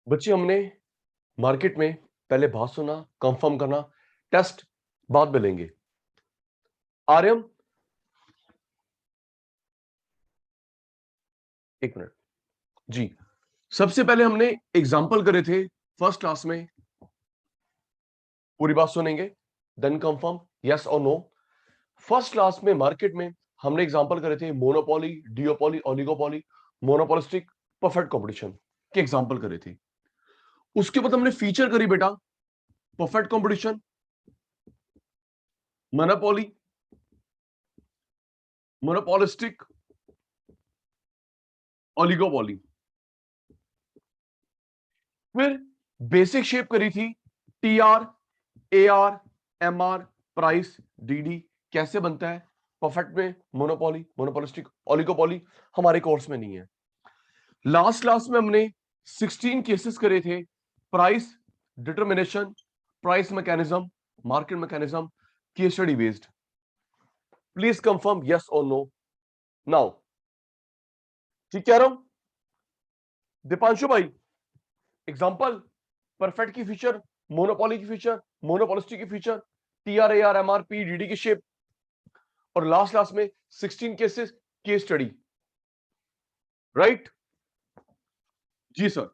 बच्चे, हमने मार्केट में पहले बात सुना, कंफर्म करना, टेस्ट बाद में लेंगे। आर्यम, एक मिनट जी। सबसे पहले हमने एग्जाम्पल करे थे फर्स्ट क्लास में, पूरी बात सुनेंगे देन कंफर्म यस और नो। फर्स्ट क्लास में मार्केट में हमने एग्जांपल करे थे monopoly, डियोपोली, oligopoly, monopolistic, perfect competition के एग्जांपल करे थे। उसके बाद हमने फीचर करी बेटा perfect competition, monopoly, monopolistic, oligopoly. फिर बेसिक शेप करी थी TR, AR, MR, price, DD कैसे बनता है परफेक्ट में, मोनोपोली, मोनोपोलिस्टिक, ओलिगोपोली हमारे कोर्स में नहीं है। लास्ट क्लास में हमने 16 केसेस करे थे, price determination, price mechanism, market mechanism, case study based. Please confirm yes और नो नाउ। ठीक कह रहा हूं दीपांशु भाई? एग्जांपल परफेक्ट की फीचर, मोनोपोली की फीचर, मोनोपोलिस्टिक की feature, TR, AR, MR, P, DD की शेप, और लास्ट क्लास में 16 केसेस केस स्टडी। राइट जी सर।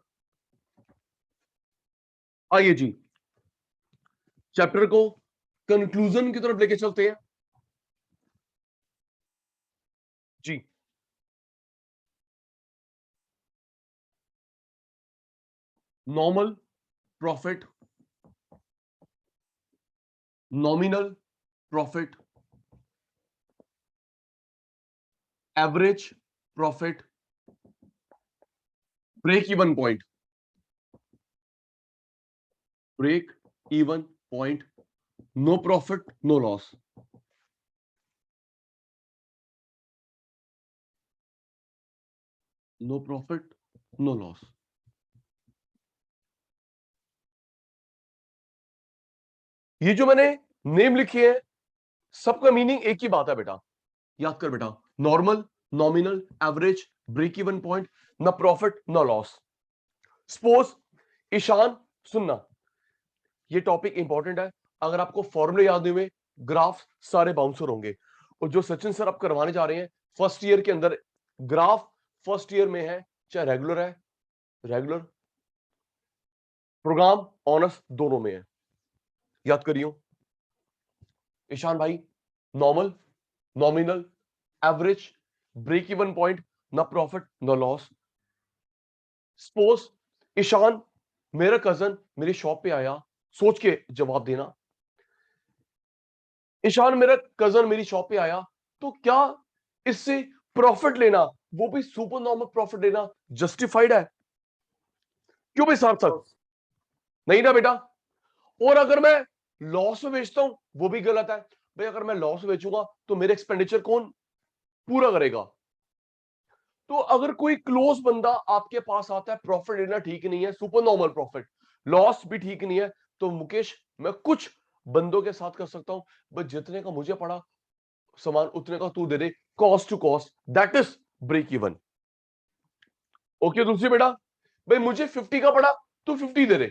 आइए जी, चैप्टर को कंक्लूजन की तरफ लेके चलते हैं जी। Normal profit, nominal profit, average profit, break even point, break even point, no profit no loss. No profit no loss. ये जो मैंने नेम लिखी है सबका मीनिंग एक ही बात है बेटा, याद कर बेटा। Normal, nominal, average, break even point, न प्रॉफिट न लॉस। सपोज ईशान, सुनना, ये टॉपिक इंपॉर्टेंट है। अगर आपको फॉर्मूले याद नहीं हुए, ग्राफ सारे बाउंसर होंगे। और जो सचिन सर आप करवाने जा रहे हैं फर्स्ट ईयर के अंदर, ग्राफ फर्स्ट ईयर में है, चाहे रेगुलर है, रेगुलर प्रोग्राम ऑनर्स दोनों में है। याद करियो ईशान भाई, normal, nominal, average, break even point, न प्रॉफिट न लॉस। सपोज ईशान, मेरा कजन मेरी शॉप पे आया, सोच के जवाब देना। ईशान, मेरा कजन मेरी शॉप पे आया, तो क्या इससे प्रॉफिट लेना, वो भी सुपर नॉर्मल प्रॉफिट लेना जस्टिफाइड है? क्यों भाई सार्थक? नहीं ना बेटा। और अगर मैं लॉस में बेचता हूं वो भी गलत है भाई। अगर मैं लॉस बेचूंगा तो मेरे एक्सपेंडिचर कौन पूरा करेगा? तो अगर कोई क्लोज बंदा आपके पास आता है, प्रॉफिट लेना ठीक नहीं है, सुपर नॉर्मल प्रॉफिट, लॉस भी ठीक नहीं है, तो मुकेश मैं कुछ बंदों के साथ कर सकता हूं, बस जितने का मुझे पड़ा सामान उतने का तू दे दे, cost to cost, that is break even. Okay दूसरी बेटा, भाई मुझे 50 का पड़ा, तू 50 दे दे,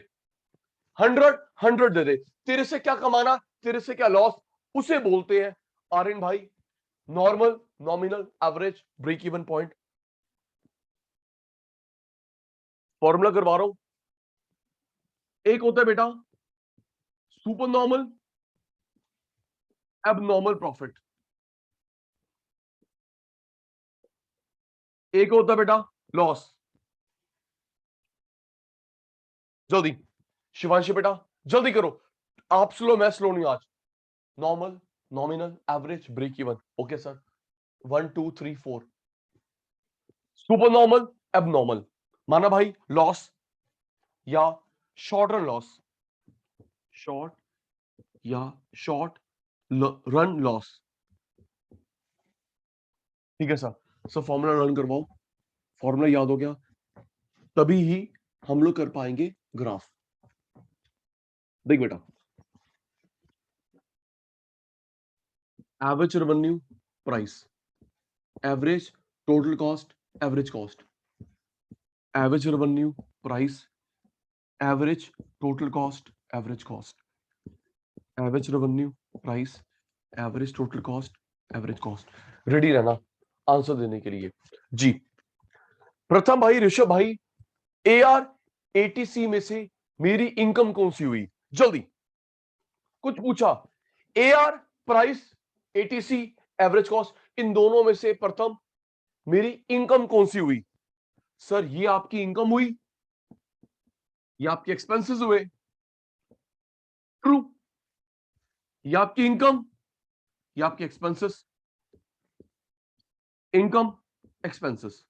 100 100 दे दे, तेरे से क्या कमाना, तेरे से क्या लॉस, उसे बोलते हैं आर्यन भाई normal, nominal, average, break even point. Formula करवा रहा हूं। एक होता है बेटा सुपर नॉर्मल, एबनॉर्मल प्रॉफिट। एक होता है बेटा लॉस। जल्दी शिवांशी बेटा, जल्दी करो, आप स्लो मैं स्लो नहीं आज। Normal, nominal, average, break even. Okay sir, 1 2 3 4। Super normal, abnormal, माना भाई लॉस या शॉर्ट रन लॉस, शॉर्ट या शॉर्ट रन लॉस। ठीक है सर। सर फॉर्मूला लर्न करवाओ, फॉर्मूला याद हो गया तभी ही हम लोग कर पाएंगे ग्राफ। देख बेटा, average revenue price, average total cost, average cost, average revenue price, average total cost, average cost, average revenue price, average total cost, average cost. Ready रहना आंसर देने के लिए जी। प्रथम भाई ऋषभ भाई, एआर एटीसी में से मेरी इनकम कौन सी हुई? जल्दी, कुछ पूछा, AR price, ATC average cost, इन दोनों में से प्रथम मेरी इनकम कौन सी हुई? सर ये आपकी इनकम हुई, ये आपके एक्सपेंसेस हुए। ट्रू, ये आपकी इनकम, ये आपके एक्सपेंसेस, इनकम एक्सपेंसेस।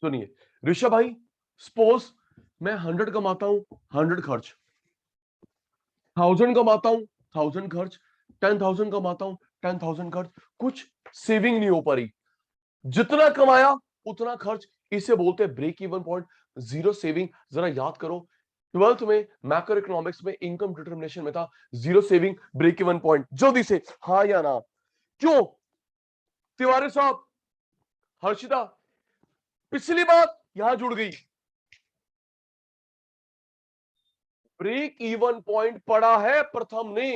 सुनिए ऋषभ भाई, सपोज मैं 100 कमाता हूं, 100 खर्च, 1000 कमाता हूं, 1000 खर्च, 10,000 कमाता हूं, 10,000 खर्च, कुछ सेविंग नहीं हो पा रही, जितना कमाया उतना खर्च, इसे बोलते हैं break even point, zero saving. जरा याद करो 12th में मैक्रो इकोनॉमिक्स में इनकम डिटर्मिनेशन में था zero saving break even point. जल्दी से हाँ या ना? क्यों तिवारी साहब, हर्षिता, पिछली बात यहां जुड़ गई, ब्रेक इवन पॉइंट पढ़ा है प्रथम ने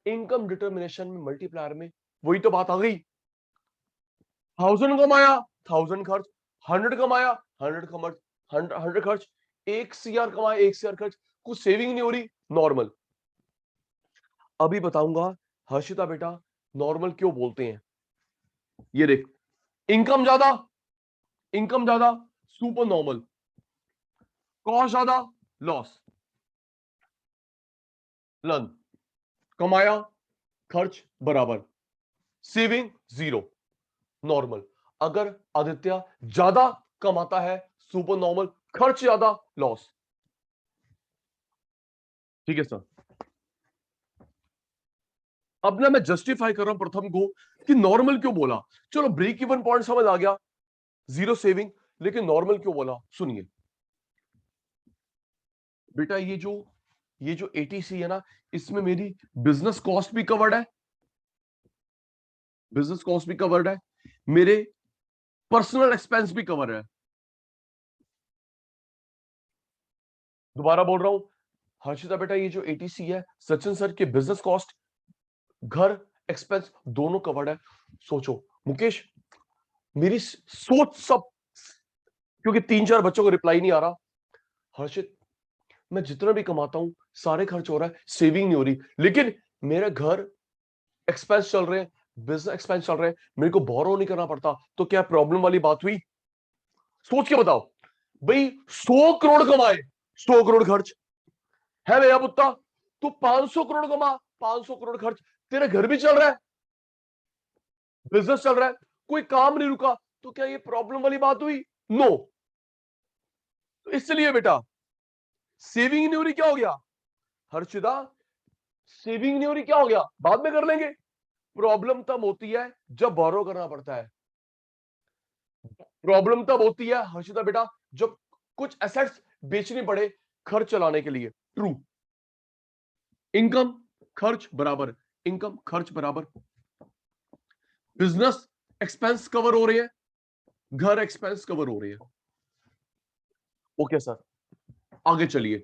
इनकम डिटर्मिनेशन में मल्टीप्लायर में, वही तो बात आ गई। 1000 कमाया, 1000 खर्च, 100 कमाया, 100 खर्च, 100 खर्च, 1 CR कमाया, 1 CR खर्च, कुछ सेविंग नहीं हो रही, नॉर्मल। अभी बताऊंगा हर्षिता बेटा नॉर्मल क्यों बोलते हैं। ये देख, इनकम ज्यादा, इनकम ज्यादा सुपर नॉर्मल, कॉस्ट ज्यादा लॉस, लन, कमाया खर्च बराबर, सेविंग जीरो, नॉर्मल। अगर आदित्य ज्यादा कमाता है सुपर नॉर्मल, खर्च ज्यादा लॉस। ठीक है सर। अब ना मैं जस्टिफाई कर रहा हूं प्रथम को कि नॉर्मल क्यों बोला। चलो ब्रेक इवन पॉइंट समझ आ गया, जीरो सेविंग, लेकिन नॉर्मल क्यों बोला सुनिए बेटा। ये जो एटीसी है ना, इसमें मेरी बिजनेस कॉस्ट भी कवर्ड है, बिजनेस कॉस्ट भी कवर्ड है, मेरे पर्सनल एक्सपेंस भी कवर है। दोबारा बोल रहा हूं हर्षिता बेटा, ये जो एटीसी है सचिन सर के बिजनेस कॉस्ट, घर एक्सपेंस दोनों कवर्ड है। सोचो मुकेश, मेरी सोच सब, क्योंकि 3-4 बच्चों को रिप्लाई नहीं आ रहा। हर्षित, मैं जितना भी कमाता हूं सारे खर्च हो रहा है, सेविंग नहीं हो रही, लेकिन मेरा घर एक्सपेंस चल रहे हैं, बिजनेस एक्सपेंस चल रहे हैं, मेरे को बोरो नहीं करना पड़ता, तो क्या प्रॉब्लम वाली बात हुई? सोच के बताओ भाई, 100 करोड़ कमाए, 100 करोड़ खर्च है भैया पुत्ता, तू 500 करोड़ कमा, 500 करोड़ खर्च, तेरा घर भी चल रहा है, बिजनेस चल रहा है, कोई काम नहीं रुका, तो क्या ये प्रॉब्लम वाली बात हुई? नो। तो इसलिए बेटा सेविंग नहीं हो रही, क्या हो गया हर्षिता? सेविंग नहीं हो रही, क्या हो गया? बाद में कर लेंगे। प्रॉब्लम तब होती है जब बोरो करना पड़ता है, प्रॉब्लम तब होती है हर्षिता बेटा जब कुछ एसेट्स बेचने पड़े खर्च चलाने के लिए। ट्रू, इनकम खर्च बराबर, इनकम खर्च बराबर, बिजनेस एक्सपेंस कवर हो रही है, घर एक्सपेंस कवर हो रही है। ओके सर, आगे चलिए।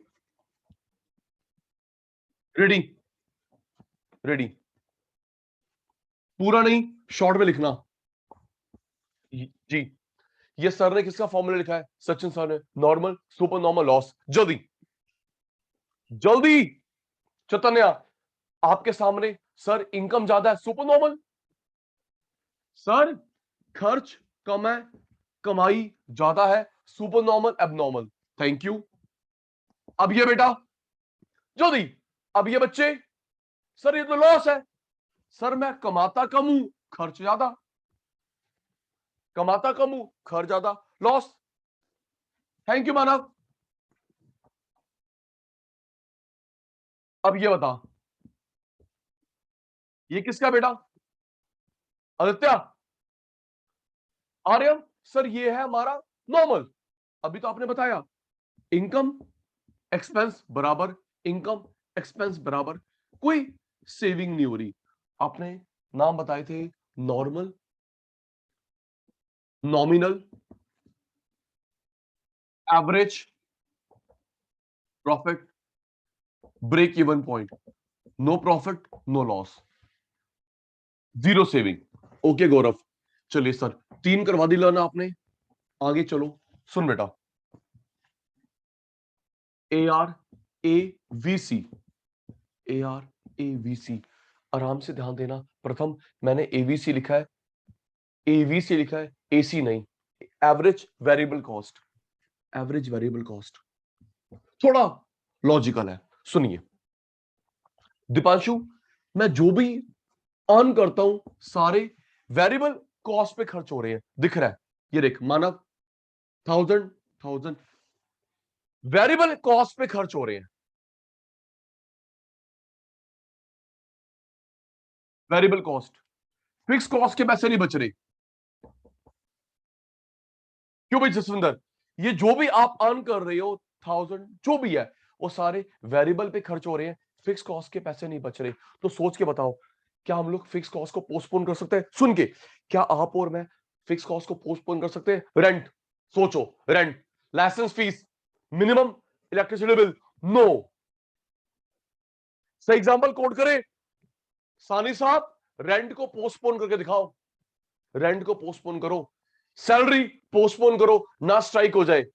रेडी, रेडी, पूरा नहीं, शॉर्ट में लिखना जी। ये सर ने किसका फॉर्मूला लिखा है? सचिन सर ने, नॉर्मल सुपर नॉर्मल लॉस। जल्दी जल्दी, चैतन्या आपके सामने, सर इनकम ज्यादा है सुपर नॉर्मल, सर खर्च कम है कमाई ज्यादा है super normal abnormal. Thank you. अब ये बेटा जल्दी, अब ये बच्चे, सर ये तो लॉस है, सर मैं कमाता कम हूं खर्च ज्यादा, कमाता कम हूं खर्च ज्यादा, लॉस। थैंक यू मानव। अब ये बता, ये किसका बेटा? आदित्य, आर्यन सर ये है हमारा नॉर्मल। अभी तो आपने बताया इनकम एक्सपेंस बराबर इनकम एक्सपेंस बराबर, कोई सेविंग नहीं हो रही। आपने नाम बताए थे normal, nominal, average, profit, break even point, no profit no loss, zero saving. Okay Gaurav, चलिए सर 3 करवा दी लर्न आपने, आगे चलो। सुन बेटा, AR AVC, AR AVC, आराम से ध्यान देना। प्रथम मैंने AVC लिखा है, AVC लिखा है, AC नहीं। Average variable cost, average variable cost थोड़ा लॉजिकल है। सुनिए दीपांशु, मैं जो भी अर्न करता हूं सारे वेरिएबल कॉस्ट पे खर्च हो रहे हैं, दिख रहा है। ये देख मानव 1000 वेरिएबल कॉस्ट पे खर्च हो रहे हैं, वेरिएबल कॉस्ट, फिक्स कॉस्ट के पैसे नहीं बच रहे। क्यों भाई जसविंदर, ये जो भी आप अर्न कर रहे हो 1000 जो भी है वो सारे वेरिएबल पे खर्च हो रहे हैं, फिक्स कॉस्ट के पैसे नहीं बच रहे। तो सोच के बताओ, क्या हम लोग फिक्स कॉस्ट को पोस्टपोन कर सकते हैं? सुन के, क्या आप और मैं फिक्स कॉस्ट को पोस्टपोन कर सकते हैं? रेंट सोचो, rent, licence fees, minimum electricity bill, no. सही एग्जांपल कोट करें सानी साहब, रेंट को पोस्टपोन करके दिखाओ, रेंट को पोस्टपोन करो, सैलरी पोस्टपोन करो, ना स्ट्राइक हो जाए,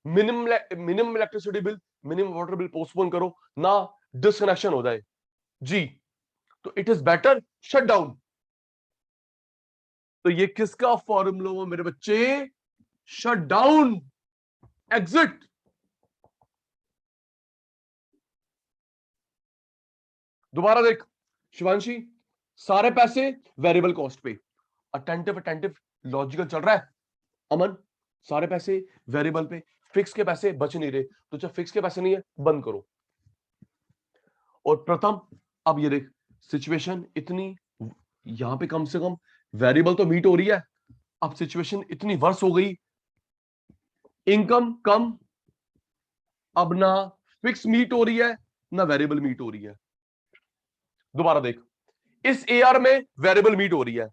minimum electricity bill, minimum water bill postpone करो, ना डिस्कनेक्शन हो जाए जी। तो it is better shut down. तो ये किसका फॉर्मूला हुआ मेरे बच्चे? Shut down, exit. दोबारा देख शिवांशी, सारे पैसे वेरिएबल कॉस्ट पे, अटेंटिव अटेंटिव, लॉजिकल चल रहा है। अमन, सारे पैसे वेरिएबल पे, फिक्स के पैसे बच नहीं रहे, तो जब फिक्स के पैसे नहीं है बंद करो। और प्रथम, अब ये देख सिचुएशन इतनी, यहां पे कम से कम वेरिएबल तो मीट हो रही है, अब सिचुएशन इतनी वर्स हो गई, इनकम कम, अब ना फिक्स मीट हो रही है ना वेरिएबल मीट हो रही है। दोबारा देख, इस AR में वेरिएबल मीट हो रही है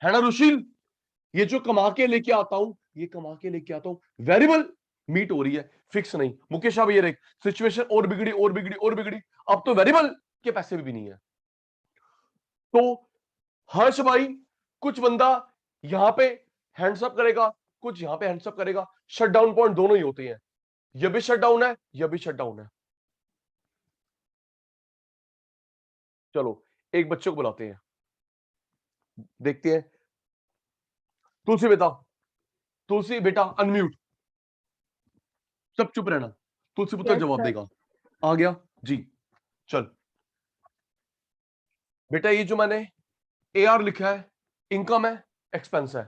ना रुशील? ये जो कमा के लेके आता हूं, ये कमा के लेके आता हूं, वेरिएबल मीट हो रही है, फिक्स नहीं। मुकेश अब ये देख सिचुएशन और बिगड़ी और बिगड़ी और बिगड़ी, अब तो वेरिएबल के पैसे भी नहीं है। तो हर्ष भाई, कुछ बंदा यहां पे हैंड्सअप करेगा, कुछ यहां पे हैंड्सअप करेगा, शटडाउन पॉइंट दोनों ही होते हैं, यह भी शटडाउन है, यह भी शटडाउन है। चलो एक बच्चे को बुलाते हैं, देखते हैं। तुलसी बेटा, तुलसी बेटा अनम्यूट, सब चुप रहना, तुलसी पुत्र यस जवाब सर। देगा। आ गया जी, चल बेटा, ये जो मैंने AR लिखा है, इनकम है एक्सपेंस है?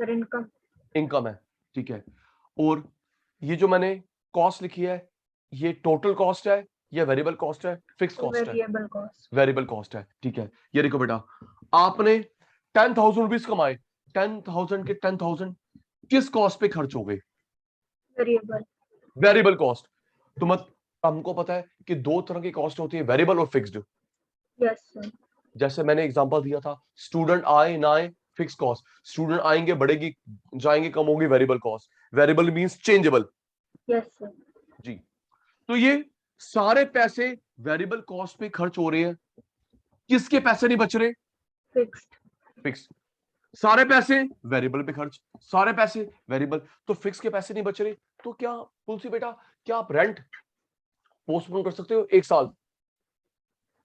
Sir income. इनकम है, ठीक है। और ये जो मैंने कॉस्ट लिखी है, ये टोटल कॉस्ट है या वेरिएबल कॉस्ट है, फिक्स कॉस्ट है? Variable cost. वेरिएबल कॉस्ट है, ठीक है। ये देखो बेटा, आपने 10,000 रुपीज कमाए, 10,000 के 10,000 किस कॉस्ट पे खर्च हो गए? वेरिएबल। Variable cost. तो मत, हमको पता है कि दो तरह की कॉस्ट होती है, वेरिएबल और फिक्स्ड। Yes sir. जैसे मैंने एग्जांपल दिया था, स्टूडेंट आए ना आए फिक्स कॉस्ट, स्टूडेंट आएंगे बढ़ेगी, जाएंगे कम होगी variable cost. Variable means changeable. Yes sir. जी, तो ये सारे पैसे वेरिएबल कॉस्ट पे खर्च हो रहे हैं, किसके पैसे नहीं बच रहे? फिक्स्ड। फिक्स। सारे पैसे वेरिएबल पे खर्च, सारे पैसे वेरिएबल, तो फिक्स के पैसे नहीं बच रहे। तो क्या तुलसी बेटा, क्या आप रेंट पोस्टपोन कर सकते हो 1 साल?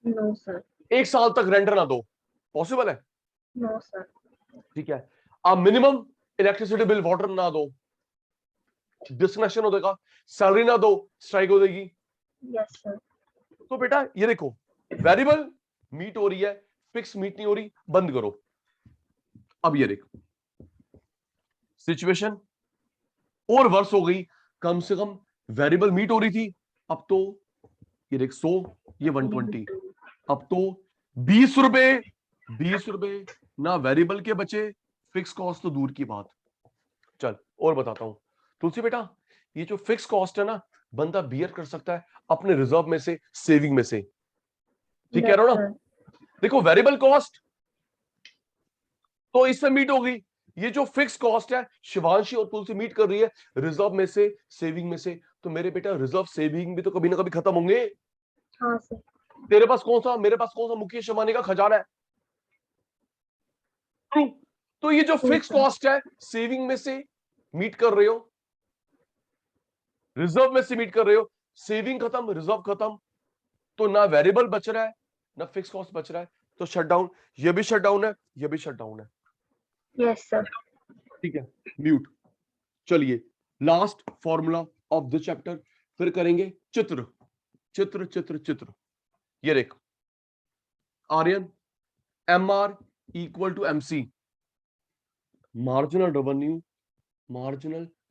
No sir. 1 साल तक रेंट ना दो, पॉसिबल है? No sir. ठीक है। आप मिनिमम इलेक्ट्रिसिटी बिल वाटर ना दो, डिस्कनेक्शन हो जाएगा, सैलरी ना दो, स्ट्राइक हो जाएगी। Yes sir. तो बेटा ये देखो, वेरिएबल मीट हो रही है, फिक्स मीट नहीं हो रही, बंद करो। अब ये देखो सिचुएशन और वर्स हो गई, कम से कम वेरिएबल मीट हो रही थी, अब तो ये देख 100, ये 120, अब तो ₹20, ₹20 ना वेरिएबल के बचे, फिक्स कॉस्ट तो दूर की बात। चल और बताता हूं तुलसी बेटा, ये जो फिक्स कॉस्ट है ना, बंदा बियर कर सकता है अपने रिजर्व में से, सेविंग में से। ठीक कह Yes, रहा हूं ना? sir. देखो वेरिएबल कॉस्ट तो इससे मीट होगी, ये जो फिक्स कॉस्ट है शिवांशी और तुलसी मीट कर रही है रिजर्व में से, सेविंग में से। तो मेरे बेटा रिजर्व सेविंग भी तो कभी ना कभी खत्म होंगे। हाँ सर. तेरे पास कौन सा, मेरे पास कौन सा मुकेश अंबानी का खजाना है? True. तो ये जो True, फिक्स sir. कॉस्ट है सेविंग में से मीट कर रहे हो, रिजर्व में से मीट कर रहे हो, सेविंग खत्म, रिजर्व खत्म, तो ना वेरिएबल बच रहा है ना फिक्स कॉस्ट बच रहा है, तो शट डाउन। ये भी शट डाउन है, ये भी शट डाउन है। Yes, sir. ठीक है, म्यूट। चलिए last formula of this chapter, फिर करेंगे चित्र चित्र चित्र चित्र। ये देख Aryan, MR equal to MC, marginal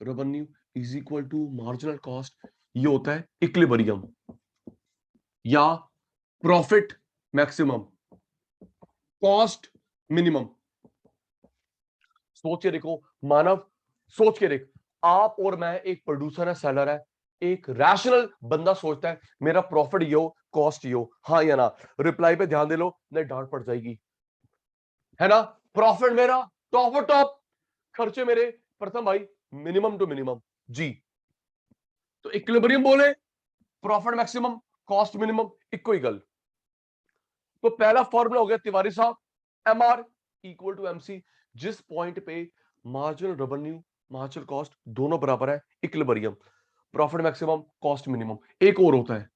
revenue is equal to marginal cost. ये होता है इक्विलिब्रियम या प्रॉफिट मैक्सिमम, कॉस्ट मिनिमम। सोच के देखो मानव, सोच के देख, आप और मैं एक प्रोड्यूसर है, सेलर है, एक रैशनल बंदा सोचता है मेरा प्रॉफिट ये हो, कॉस्ट ये हो, हाँ या ना? रिप्लाई पे ध्यान दे लो, नहीं डांट पड़ जाएगी, है ना? प्रॉफिट मेरा टॉप और टॉप, खर्चे मेरे प्रथम भाई मिनिमम टू मिनिमम जी। तो इक्विलिब्रियम बोले, प्रॉफिट मैक्सिमम, कॉस्ट मिनिमम, इक्को गल। तो पहला फॉर्मूला हो गया तिवारी साहब, MR इक्वल टू MC। जिस पॉइंट पे मार्जिनल रेवेन्यू, मार्जिनल कॉस्ट दोनों बराबर है, equilibrium, profit maximum, cost minimum. एक और होता है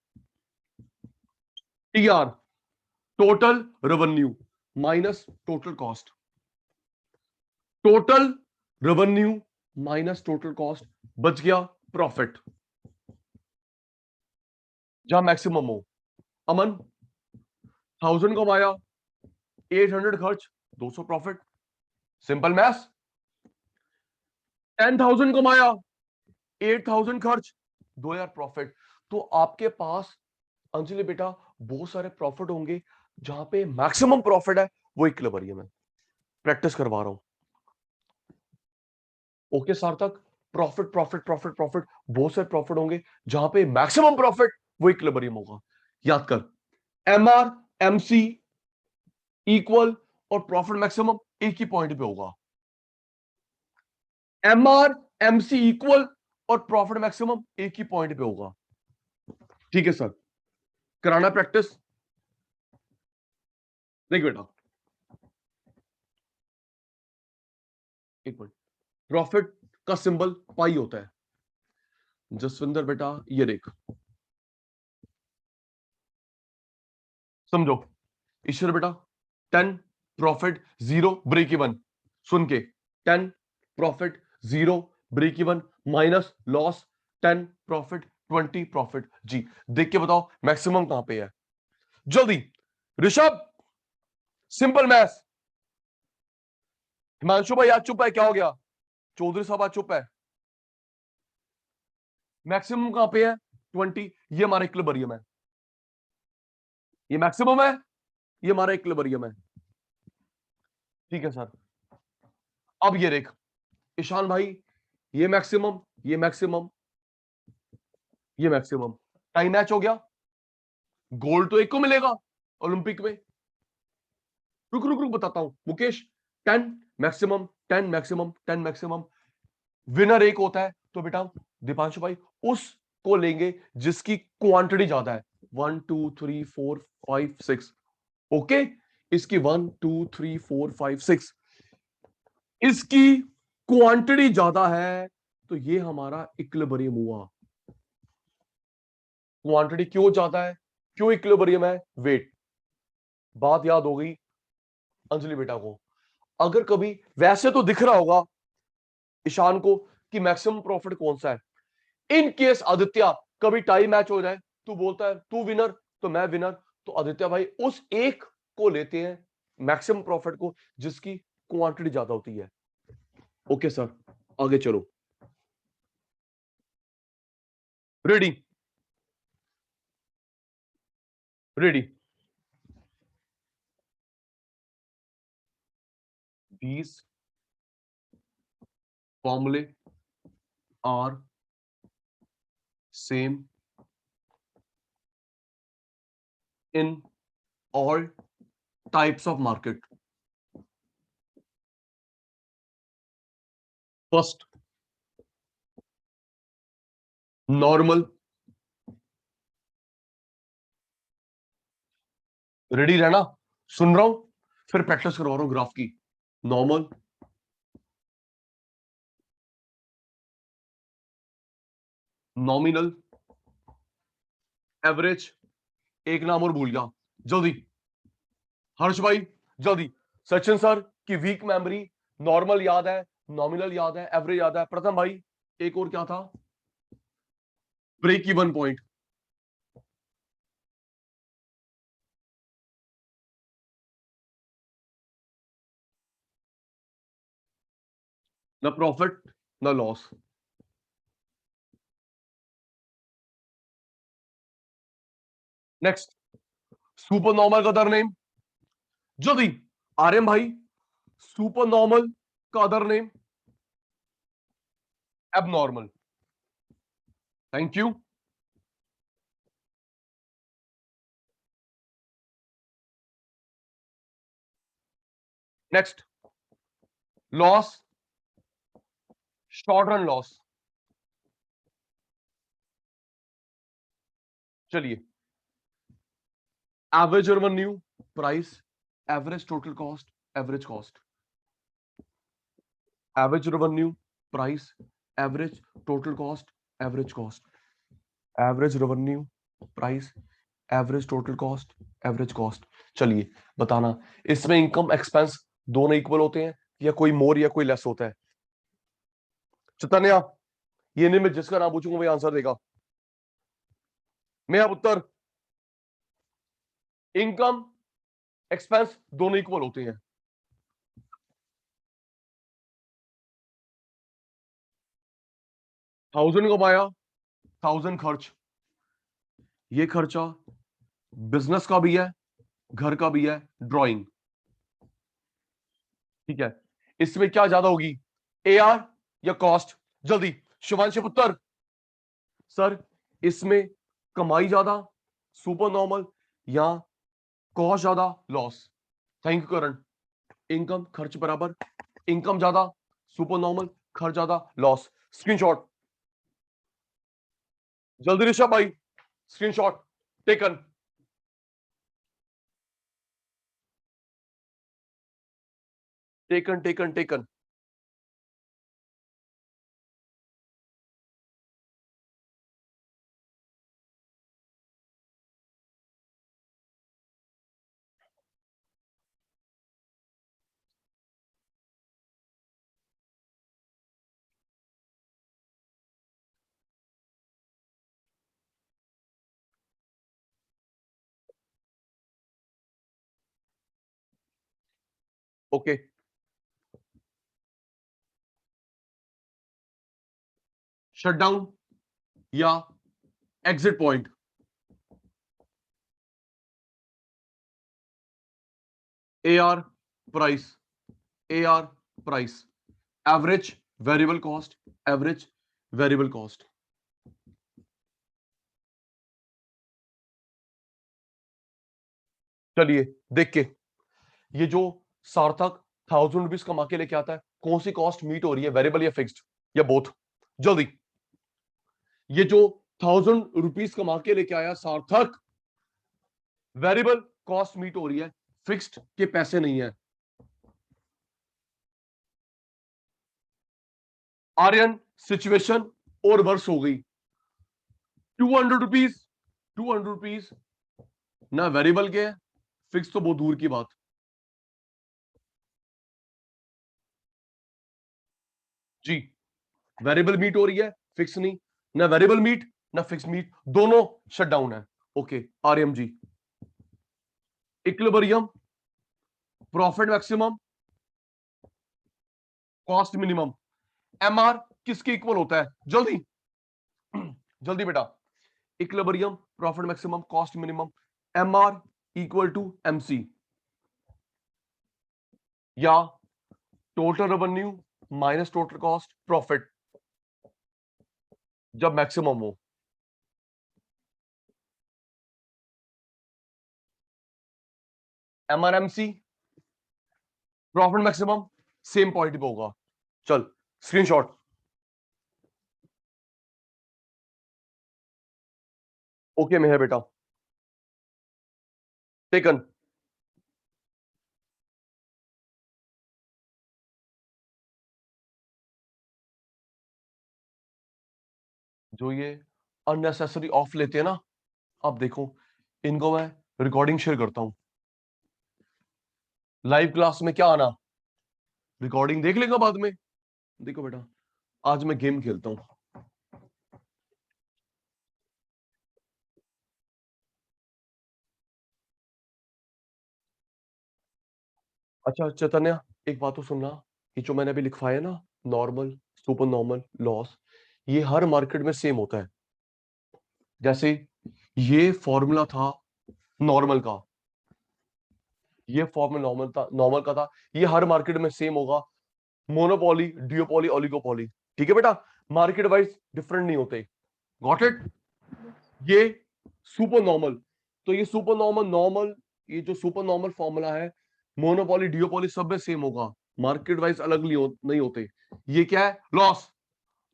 TR, total revenue minus total cost, total revenue minus total cost, बच गया प्रॉफिट जहां मैक्सिमम हो। अमन 1000 कमाया, 800 खर्च, 200 प्रॉफिट, सिंपल मैथ्स। 10,000 कमाया, 8,000 खर्च, 2,000 प्रॉफिट। तो आपके पास अंजलि बेटा बहुत सारे प्रॉफिट होंगे, जहां पे मैक्सिमम प्रॉफिट है वो इक्विलिब्रियम है। प्रैक्टिस करवा रहा हूं। ओके सार्थक, प्रॉफिट प्रॉफिट प्रॉफिट प्रॉफिट, बहुत सारे प्रॉफिट होंगे, जहां पे मैक्सिमम प्रॉफिट वो इक्विलिब्रियम होगा। याद कर, MR MC इक्वल और प्रॉफिट मैक्सिमम एक ही पॉइंट पे होगा। MR MC इक्वल और प्रॉफिट मैक्सिमम एक ही पॉइंट पे होगा। ठीक है सर, कराना प्रैक्टिस। देखिए बेटा, एक मिनट, प्रॉफिट का सिंबल पाई होता है। जसविंदर बेटा ये देख, समझो। ईश्वर बेटा 10 प्रॉफिट 0 ब्रेक इवन, सुन के 10 profit 0 break even minus loss 10 profit 20 profit जी। देख के बताओ मैक्सिमम कहां पे है जल्दी। Rishabh simple math. हिमांशु भाई आज चुप है, क्या हो गया? चौधरी साहब आज चुप है। मैक्सिमम कहां पे है? 20। ये हमारा इक्विलिब्रियम है, ये मैक्सिमम है, ये हमारा इक्विलिब्रियम है। ठीक है सर। अब ये देख ईशान भाई, ये मैक्सिमम, ये मैक्सिमम, ये मैक्सिमम, टाइम मैच हो गया। गोल्ड तो एक को मिलेगा ओलंपिक में। रुक रुक रुक बताता हूं Mukesh, 10 maximum, 10 maximum, 10 maximum, winner एक होता है। तो बेटा दीपांशु भाई उसको लेंगे जिसकी क्वांटिटी ज्यादा है, 1 2 3 4 5 6। ओके, इसकी 1 2 3 4 5 6, इसकी क्वांटिटी ज्यादा है, तो ये हमारा इक्विलिब्रियम हुआ। क्वांटिटी क्यों ज्यादा है, क्यों इक्विलिब्रियम है? वेट। बात याद हो गई अंजलि बेटा को। अगर कभी वैसे तो दिख रहा होगा ईशान को कि मैक्सिमम प्रॉफिट कौन सा है, इन केस आदित्य कभी टाई मैच हो जाए, तू बोलता है तू विनर तो मैं विनर, तो आदित्य भाई उस एक को लेते हैं मैक्सिमम प्रॉफिट को जिसकी क्वांटिटी ज्यादा होती है। ओके सर, आगे चलो। Ready, ready. these formulae are same in all types of market. First, normal. Ready रहना, सुन रहा हूं, फिर प्रैक्टिस करवा रहा हूं ग्राफ की. Normal, nominal, average. एक नाम और भूल गया, जल्दी हर्ष भाई, जल्दी. सचिन सर की वीक मेमोरी. नॉर्मल याद है, नॉमिनल याद है, एवरेज याद है. प्रथम भाई, एक और क्या था? Break even point. न प्रॉफिट न लॉस. नेक्स्ट, सुपर नॉर्मल का अदर नेम. जल्दी आर्यन भाई, सुपर नॉर्मल का other name abnormal. Thank you. Next, loss, short run loss. चलिए, average revenue, price, average total cost, average cost. Average revenue, price, average total cost, average cost. Average revenue, price, average total cost, average cost. चलिए बताना, इसमें income expense दोनों equal होते हैं या कोई मोर या कोई लेस होता है? चतन्या, ये नहीं, मैं जिसका नाम पूछूंगा वही आंसर देगा. मैं अब उत्तर, इनकम एक्सपेंस दोनों इक्वल होते हैं. थाउजेंड कमाया, थाउजेंड खर्च. ये खर्चा बिजनेस का भी है, घर का भी है, ड्राइंग. ठीक है, इसमें क्या ज्यादा होगी, एआर या कॉस्ट? जल्दी शिवांश पुत्र. सर, इसमें कमाई ज्यादा, सुपर नॉर्मल, या कॉस्ट ज्यादा, loss? Thank you Karan. Income खर्च बराबर, इनकम ज्यादा, सुपर नॉर्मल, खर्च ज्यादा, लॉस. स्क्रीनशॉट जल्दी ऋषभ भाई, screenshot taken. Taken taken taken. Okay, shutdown या exit point? AR price, AR price, average variable cost, average variable cost. चलिए देख के, ये जो सार्थक 1000 रुपीज कमा के लेके आता है, कौन सी कॉस्ट मीट हो रही है, वेरिएबल या फिक्स्ड या बोथ? जल्दी, ये जो 1000 रुपीज कमा के लेके आया सार्थक, वेरिएबल कॉस्ट मीट हो रही है, फिक्स्ड के पैसे नहीं है. आर्यन, सिचुएशन और वर्स हो गई. 200 रुपीज, 200 रुपीज ना वेरिएबल के, फिक्स तो बहुत दूर की बात. जी, वेरिएबल मीट हो रही है, फिक्स नहीं. ना वेरिएबल मीट ना फिक्स मीट, दोनों शट डाउन है. ओके आर्यम जी, equilibrium, profit maximum, cost minimum. MR किसके इक्वल होता है? जल्दी जल्दी बेटा. Equilibrium, profit maximum, cost minimum. MR equal to MC, या total revenue minus total cost profit जब मैक्सिमम हो। MR MC profit maximum same point पे होगा। चल स्क्रीनशॉट। ओके में है बेटा, टेकन। जो ये अननेसेसरी ऑफ लेते हैं ना, अब देखो इनको मैं रिकॉर्डिंग शेयर करता हूं। लाइव क्लास में क्या आना, रिकॉर्डिंग देख लेगा बाद में। देखो बेटा, आज मैं गेम खेलता हूं। अच्छा चैतन्य, एक बात तो सुनना, ये जो मैंने अभी लिखवाया ना, नॉर्मल सुपर नॉर्मल लॉस, ये हर मार्केट में सेम होता है। जैसे ये फॉर्मूला था नॉर्मल का, ये फॉर्मूला नॉर्मल का था, ये हर मार्केट में सेम होगा। मोनोपोली, डियोपोली, ओलिगोपोली, ठीक है बेटा, मार्केट वाइज डिफरेंट नहीं होते। Got it. ये सुपर नॉर्मल, तो ये सुपर नॉर्मल नॉर्मल, ये जो सुपर नॉर्मल फॉर्मूला है, मोनोपोली डियोपोली सब में सेम होगा, मार्केट वाइज अलग नहीं होते। ये क्या है, लॉस।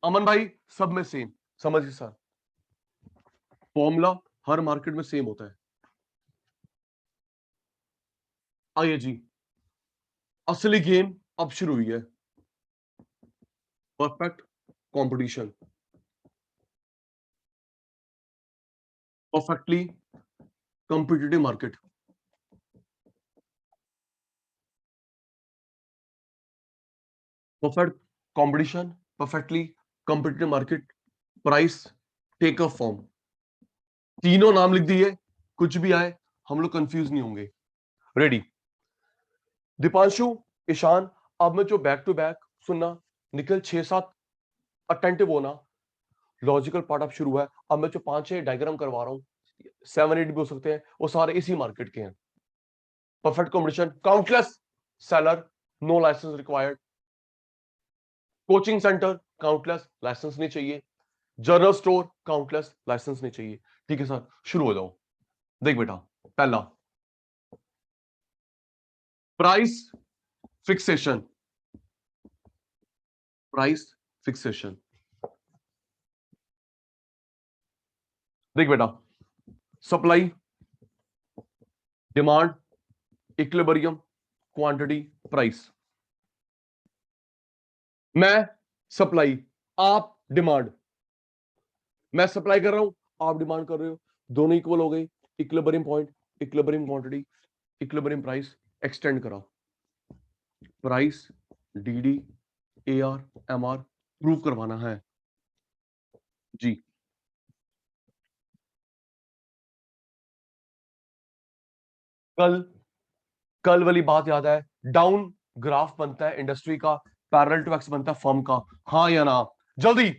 अमन भाई सब में सेम, समझिए सर, फॉर्मूला हर मार्केट में सेम होता है। आइए जी, असली गेम अब शुरू हुई है। Perfect competition, perfectly competitive market. Perfect competition, perfectly competitive market, price taker firm. तीनों नाम लिख दिए, कुछ भी आए हम लोग कंफ्यूज नहीं होंगे। रेडी। दीपांशु, ईशान, अब मैं जो बैक टू बैक सुनना, निखिल 6-7 अटेंटिव होना, लॉजिकल पार्ट अब शुरू है। अब मैं जो 5-6 डायग्राम करवा रहा हूं, 7-8 भी हो सकते हैं, वो सारे इसी मार्केट के हैं। Perfect combination, countless seller, no licence required. Coaching centre, countless, licence नहीं चाहिए। जनरल स्टोर, काउंटलेस, लाइसेंस नहीं चाहिए। ठीक है सर, शुरू हो जाओ। देख बेटा, पहला प्राइस फिक्सेशन, प्राइस फिक्सेशन। देख बेटा, supply, demand, equilibrium, quantity, price. मैं सप्लाई, आप डिमांड, मैं सप्लाई कर रहा हूं, आप डिमांड कर रहे हो, दोनों इक्वल हो गए। Equilibrium point, equilibrium quantity, equilibrium price, extend करा। Price DD AR MR prove करवाना है जी। कल कल वाली बात याद है, डाउन ग्राफ बनता है इंडस्ट्री का, पैरेलल टू एक्स बनता है फर्म का, हाँ या ना, जल्दी।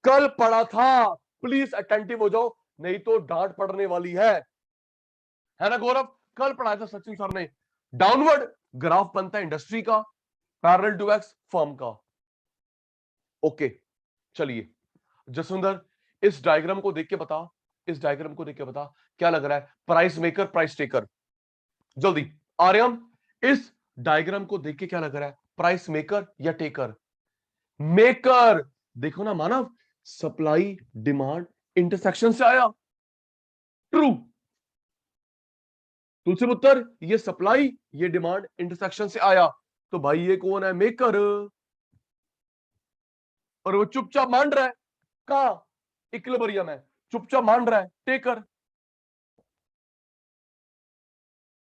कल पढ़ा था, प्लीज अटेंटिव हो जाओ, नहीं तो डांट पड़ने वाली है ना गौरव। कल पढ़ाया था सचिन सर ने, डाउनवर्ड ग्राफ बनता है इंडस्ट्री का, पैरेलल टू एक्स फर्म का। ओके चलिए जसविंदर, इस डायग्राम को देख के बता, इस डायग्राम को देख के बता क्या लग रहा है, प्राइस मेकर प्राइस टेकर। जल्दी आर्यम, इस डायग्राम को देख के क्या लग रहा है, प्राइस मेकर या टेकर। मेकर। देखो ना मानव, सप्लाई डिमांड इंटरसेक्शन से आया, ट्रू। तुलसी पुत्र, ये सप्लाई ये डिमांड इंटरसेक्शन से आया, तो भाई ये कौन है, मेकर। और वो चुपचाप मान रहा है, कहा, इक्विलिब्रियम है, चुपचाप मान रहा है, टेकर।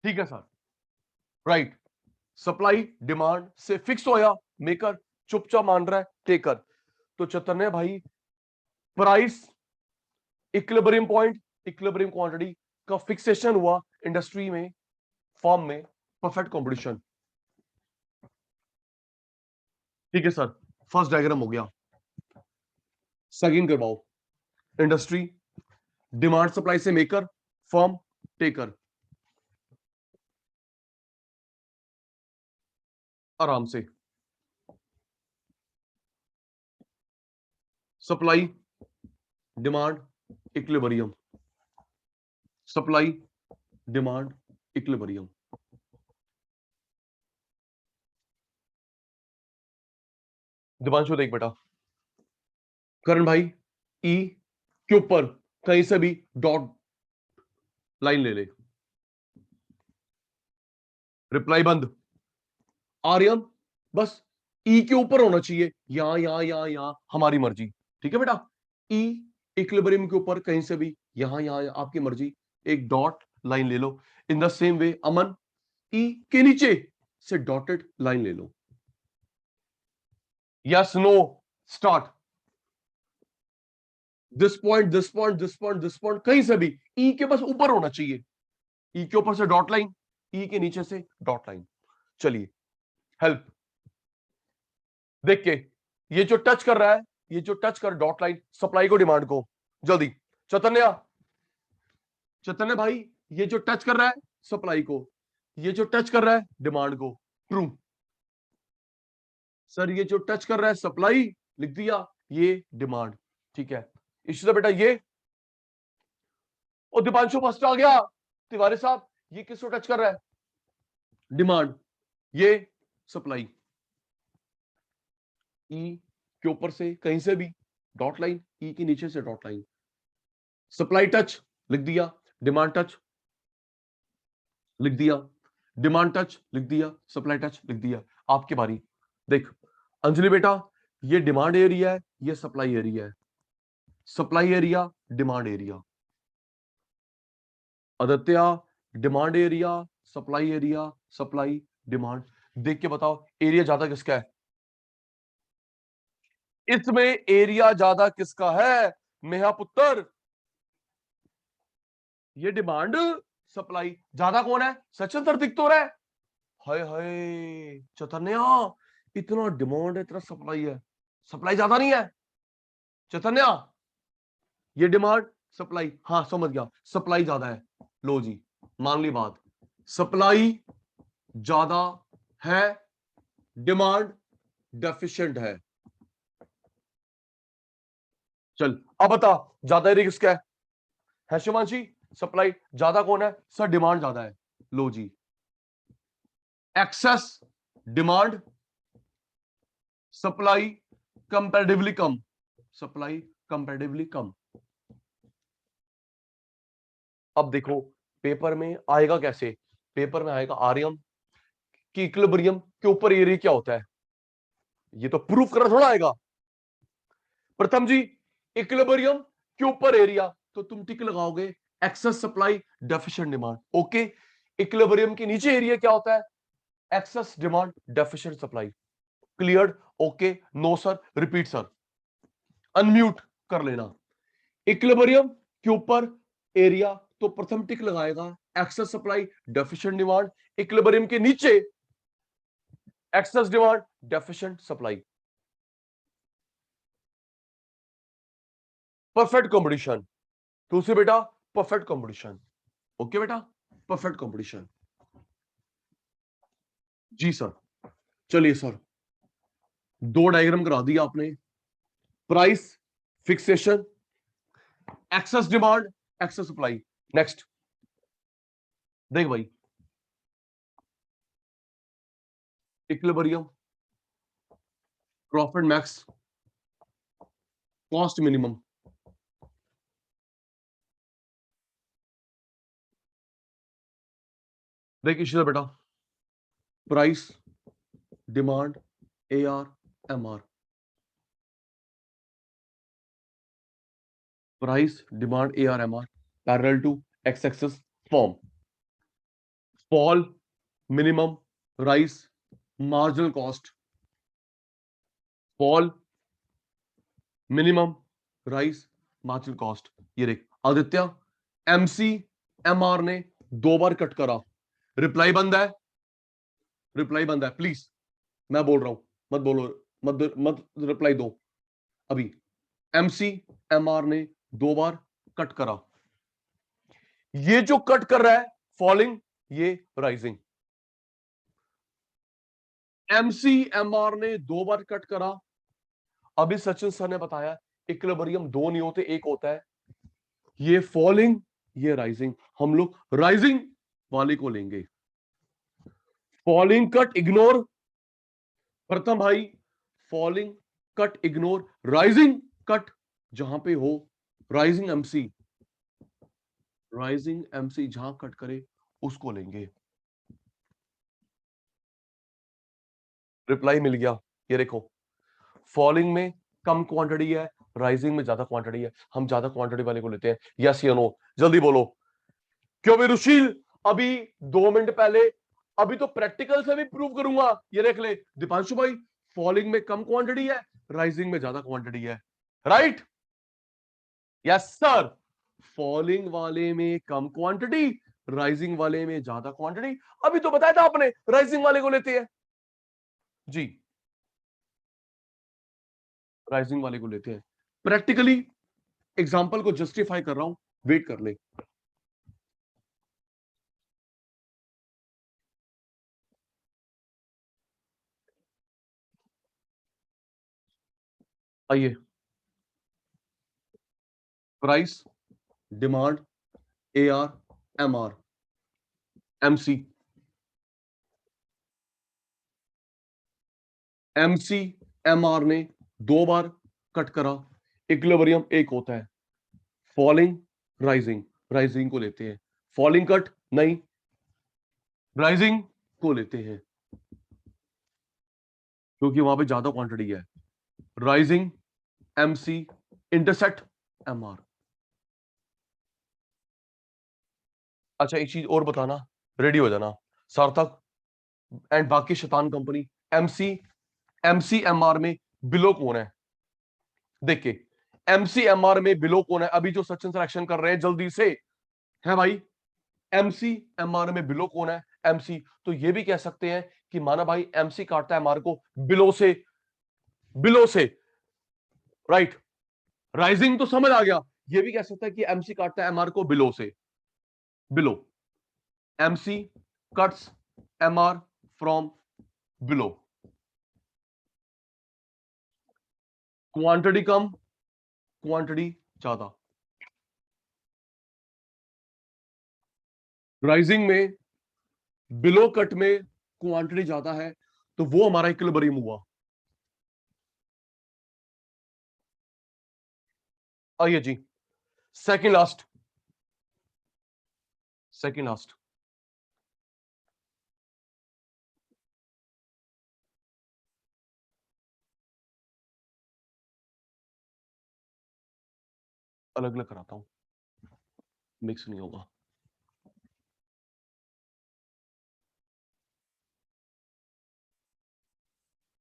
ठीक है सर, राइट। सप्लाई डिमांड से फिक्स होया, मेकर चुपचाप मान रहा है, टेकर। तो चैतन्य भाई, price equilibrium point, equilibrium quantity का फिक्सेशन हुआ इंडस्ट्री में, फॉर्म में, परफेक्ट कंपटीशन। ठीक है सर, फर्स्ट डायग्राम हो गया। सेकंड करवाओ, इंडस्ट्री, डिमांड सप्लाई से मेकर, फर्म, टेकर। आराम से supply demand equilibrium, supply demand equilibrium. Divanshu देख बेटा, करण भाई ई के ऊपर कहीं से भी डॉट लाइन ले ले, रिप्लाई बंद। आर्यन बस ई के ऊपर होना चाहिए, यहां यहां यहां यहां, हमारी मर्जी। ठीक है बेटा, ई इक्विलिब्रियम के ऊपर कहीं से भी यहां यहां आपकी मर्जी, एक डॉट लाइन ले लो। इन द सेम वे अमन, ई के नीचे से डॉटेड लाइन ले लो। Yes no start, this point this point this point this point, कहीं से भी ई के बस ऊपर होना चाहिए, ई के ऊपर से डॉट लाइन, ई के नीचे से डॉट लाइन। चलिए हेल्प, देख के ये जो टच कर रहा है, ये जो टच कर डॉट लाइन, सप्लाई को डिमांड को, जल्दी चैतन्य, चैतन्य भाई ये जो टच कर रहा है सप्लाई को, ये जो टच कर रहा है डिमांड को, ट्रू। सर ये जो टच कर रहा है सप्लाई लिख दिया, ये डिमांड। ठीक है इसी बेटा ये, और दीपांशु फर्स्ट आ गया। तिवारी साहब ये किसको टच कर रहा है, डिमांड, ये सप्लाई। ई के ऊपर से कहीं से भी डॉट लाइन, ई के नीचे से डॉट लाइन, सप्लाई टच लिख दिया, डिमांड टच लिख दिया, डिमांड टच लिख दिया, सप्लाई टच लिख दिया। आपकी बारी। देख अंजलि बेटा, ये डिमांड एरिया है, ये सप्लाई एरिया है, supply area demand area. Aditya demand area supply area, supply demand. देख के बताओ एरिया ज्यादा किसका है, इसमें एरिया ज्यादा किसका है मेहा पुत्र, ये डिमांड सप्लाई ज्यादा कौन है, सचिन सर दिख तो रहा है। हाय हाय चैतन्य, इतना डिमांड है इतना सप्लाई है, सप्लाई ज्यादा नहीं है चैतन्य, ये डिमांड सप्लाई, हाँ समझ गया सप्लाई ज्यादा है। लो जी मान ली बात, सप्लाई ज्यादा है, डिमांड डेफिशिएंट है। चल अब बता ज्यादा एरिया किसका है शिवांशी, सप्लाई ज्यादा कौन है सर, डिमांड ज्यादा है। लो जी एक्सेस डिमांड, सप्लाई कंपैरेटिवली कम, सप्लाई कंपैरेटिवली कम। अब देखो पेपर में आएगा कैसे, पेपर में आएगा आर्यन कि इक्विलिब्रियम के ऊपर एरिया क्या होता है, ये तो प्रूफ करना थोड़ा आएगा। प्रथम जी इक्विलिब्रियम के ऊपर एरिया, तो तुम टिक लगाओगे excess supply deficient demand. Okay equilibrium के नीचे एरिया क्या होता है, excess demand deficient supply. Cleared, okay no sir, repeat sir, unmute कर लेना। इक्विलिब्रियम के ऊपर एरिया, तो प्रथम टिक लगाएगा excess supply deficient demand, equilibrium के नीचे excess demand deficient supply. Perfect competition, दूसरी बेटा परफेक्ट कंपटीशन। ओके बेटा परफेक्ट कंपटीशन। जी सर, चलिए सर दो डायग्राम करा दिया आपने, price fixation, excess demand, excess supply. Next देख भाई, equilibrium, profit max, cost minimum. देख इसी बेटा, price demand AR MR, price demand AR MR parallel to x axis firm, fall minimum rise marginal cost, fall minimum rise marginal cost. ये देख Aditya MC MR ने 2 बार cut करा, reply बंद है, reply बंद है प्लीज, मैं बोल रहा हूं मत बोलो, मत रिप्लाई दो अभी। MC MR ने 2 बार कट करा, ये जो कट कर रहा है फॉलिंग, ये राइजिंग। MC MR ने 2 बार कट करा, अभी सचिन सर ने बताया इक्विलिब्रियम दो नहीं होते, एक होता है। ये फॉलिंग, ये राइजिंग। हम लोग राइजिंग वाले को लेंगे। फॉलिंग कट इग्नोर, प्रथम भाई, falling cut ignore, rising cut जहां पे हो, राइजिंग एमसी, राइजिंग एमसी जहां कट करे उसको लेंगे। रिप्लाई मिल गया। ये देखो, फॉलिंग में कम क्वांटिटी है, राइजिंग में ज्यादा क्वांटिटी है, हम ज्यादा क्वांटिटी वाले को लेते हैं। यस या नो, जल्दी बोलो। क्यों भी रुशील, अभी 2 मिनट पहले, अभी तो प्रैक्टिकल से भी प्रूव करूंगा। ये देख ले दीपांशु भाई, फॉलिंग में कम क्वांटिटी है, राइजिंग में ज्यादा क्वांटिटी है, राइट? Yes sir. फॉलिंग वाले में कम क्वांटिटी, राइजिंग वाले में ज्यादा क्वांटिटी। अभी तो बताया था आपने, राइजिंग वाले को लेते हैं जी, राइजिंग वाले को लेते हैं। प्रैक्टिकली एग्जांपल को जस्टिफाई कर रहा हूं, वेट कर ले। आइए, price, demand, AR, MR, MC। MC MR ने 2 बार कट करा, इक्विलिब्रियम एक होता है। फॉलिंग, राइजिंग, राइजिंग को लेते हैं। फॉलिंग कट नहीं, राइजिंग को लेते हैं, क्योंकि वहां पे ज्यादा क्वांटिटी है। Rising MC intersect MR। अच्छा एक चीज और बताना, रेडी हो जाना सार्थक एंड बाकी शैतान कंपनी। MC MR में बिलो कौन है? देखिए, MC MR में बिलो कौन है? अभी जो सचिन सर एक्शन कर रहे हैं जल्दी से, है भाई। MC MR में बिलो कौन है? MC। तो ये भी कह सकते हैं कि माना भाई MC काटता है MR को बिलो से, बिलो से, राइट। राइजिंग तो समझ आ गया। ये भी कह सकता है कि MC काटता है MR को बिलो से, below. MC cuts MR from below. Quantity come, quantity ज्यादा। राइजिंग में, बिलो कट में क्वांटिटी ज्यादा है, तो वो हमारा इक्विलिब्रियम हुआ। आइए जी, सेकंड लास्ट, सेकंड लास्ट। अलग अलग कराता हूं, मिक्स नहीं होगा।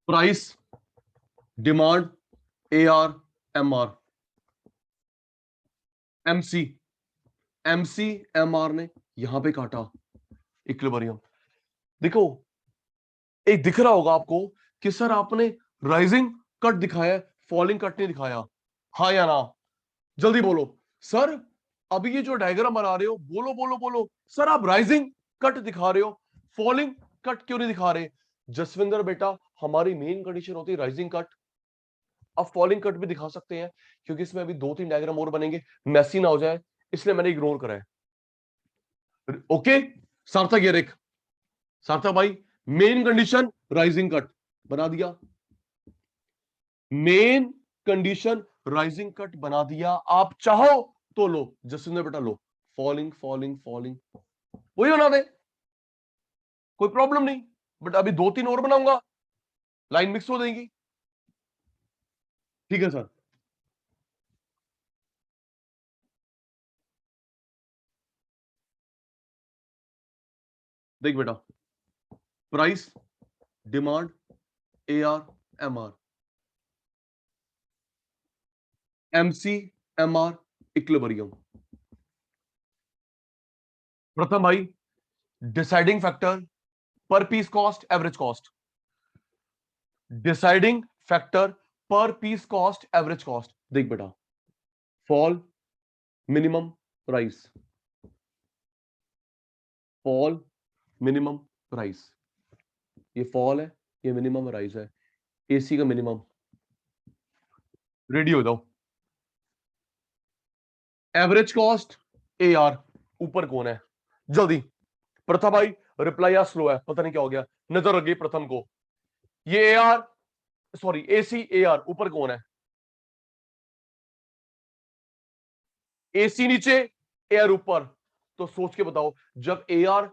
Price, demand, AR, MR, MC। MC MR ने यहां पे काटा, इक्विलिब्रियम। देखो, एक दिख रहा होगा आपको कि सर आपने राइजिंग कट दिखाया, फॉलिंग कट नहीं दिखाया। हाँ या ना, जल्दी बोलो। सर अभी ये जो डायग्राम बना रहे हो, बोलो बोलो बोलो, सर आप राइजिंग कट दिखा रहे हो, फॉलिंग कट क्यों नहीं दिखा रहे? जसविंदर बेटा, हमारी मेन कंडीशन होती है राइजिंग कट। अब फॉलिंग कट भी दिखा सकते हैं, क्योंकि इसमें अभी 2-3 डायग्राम और बनेंगे, मैसी ना हो जाए, इसलिए मैंने इग्नोर करा है। ओके सार्थक, ये देख सार्थक भाई, मेन कंडीशन राइजिंग कट बना दिया, मेन कंडीशन राइजिंग कट बना दिया। आप चाहो तो लो, जसविंदर बेटा लो, फॉलिंग फॉलिंग फॉलिंग, वही बना दे, कोई प्रॉब्लम नहीं। बट अभी 2-3 और बनाऊंगा, लाइन मिक्स हो जाएगी। ठीक है सर। देख बेटा, price, demand, AR, MR, MC MR, equilibrium. Pratham भाई, deciding factor, per piece cost, average cost. Deciding factor, per piece cost, average cost. देख बेटा, fall, minimum, price, fall, minimum, price. ये फॉल है, ये मिनिमम राइज है। AC का minimum. Ready हो जाओ, एवरेज कॉस्ट ए आर, ऊपर कौन है जल्दी। प्रथम भाई रिप्लाई यार स्लो है, पता नहीं क्या हो गया, नजर रख गई प्रथम को। ये A R, sorry AC A are, ऊपर कौन है? एसी नीचे, ए आर ऊपर। तो सोच के बताओ, जब ए आर,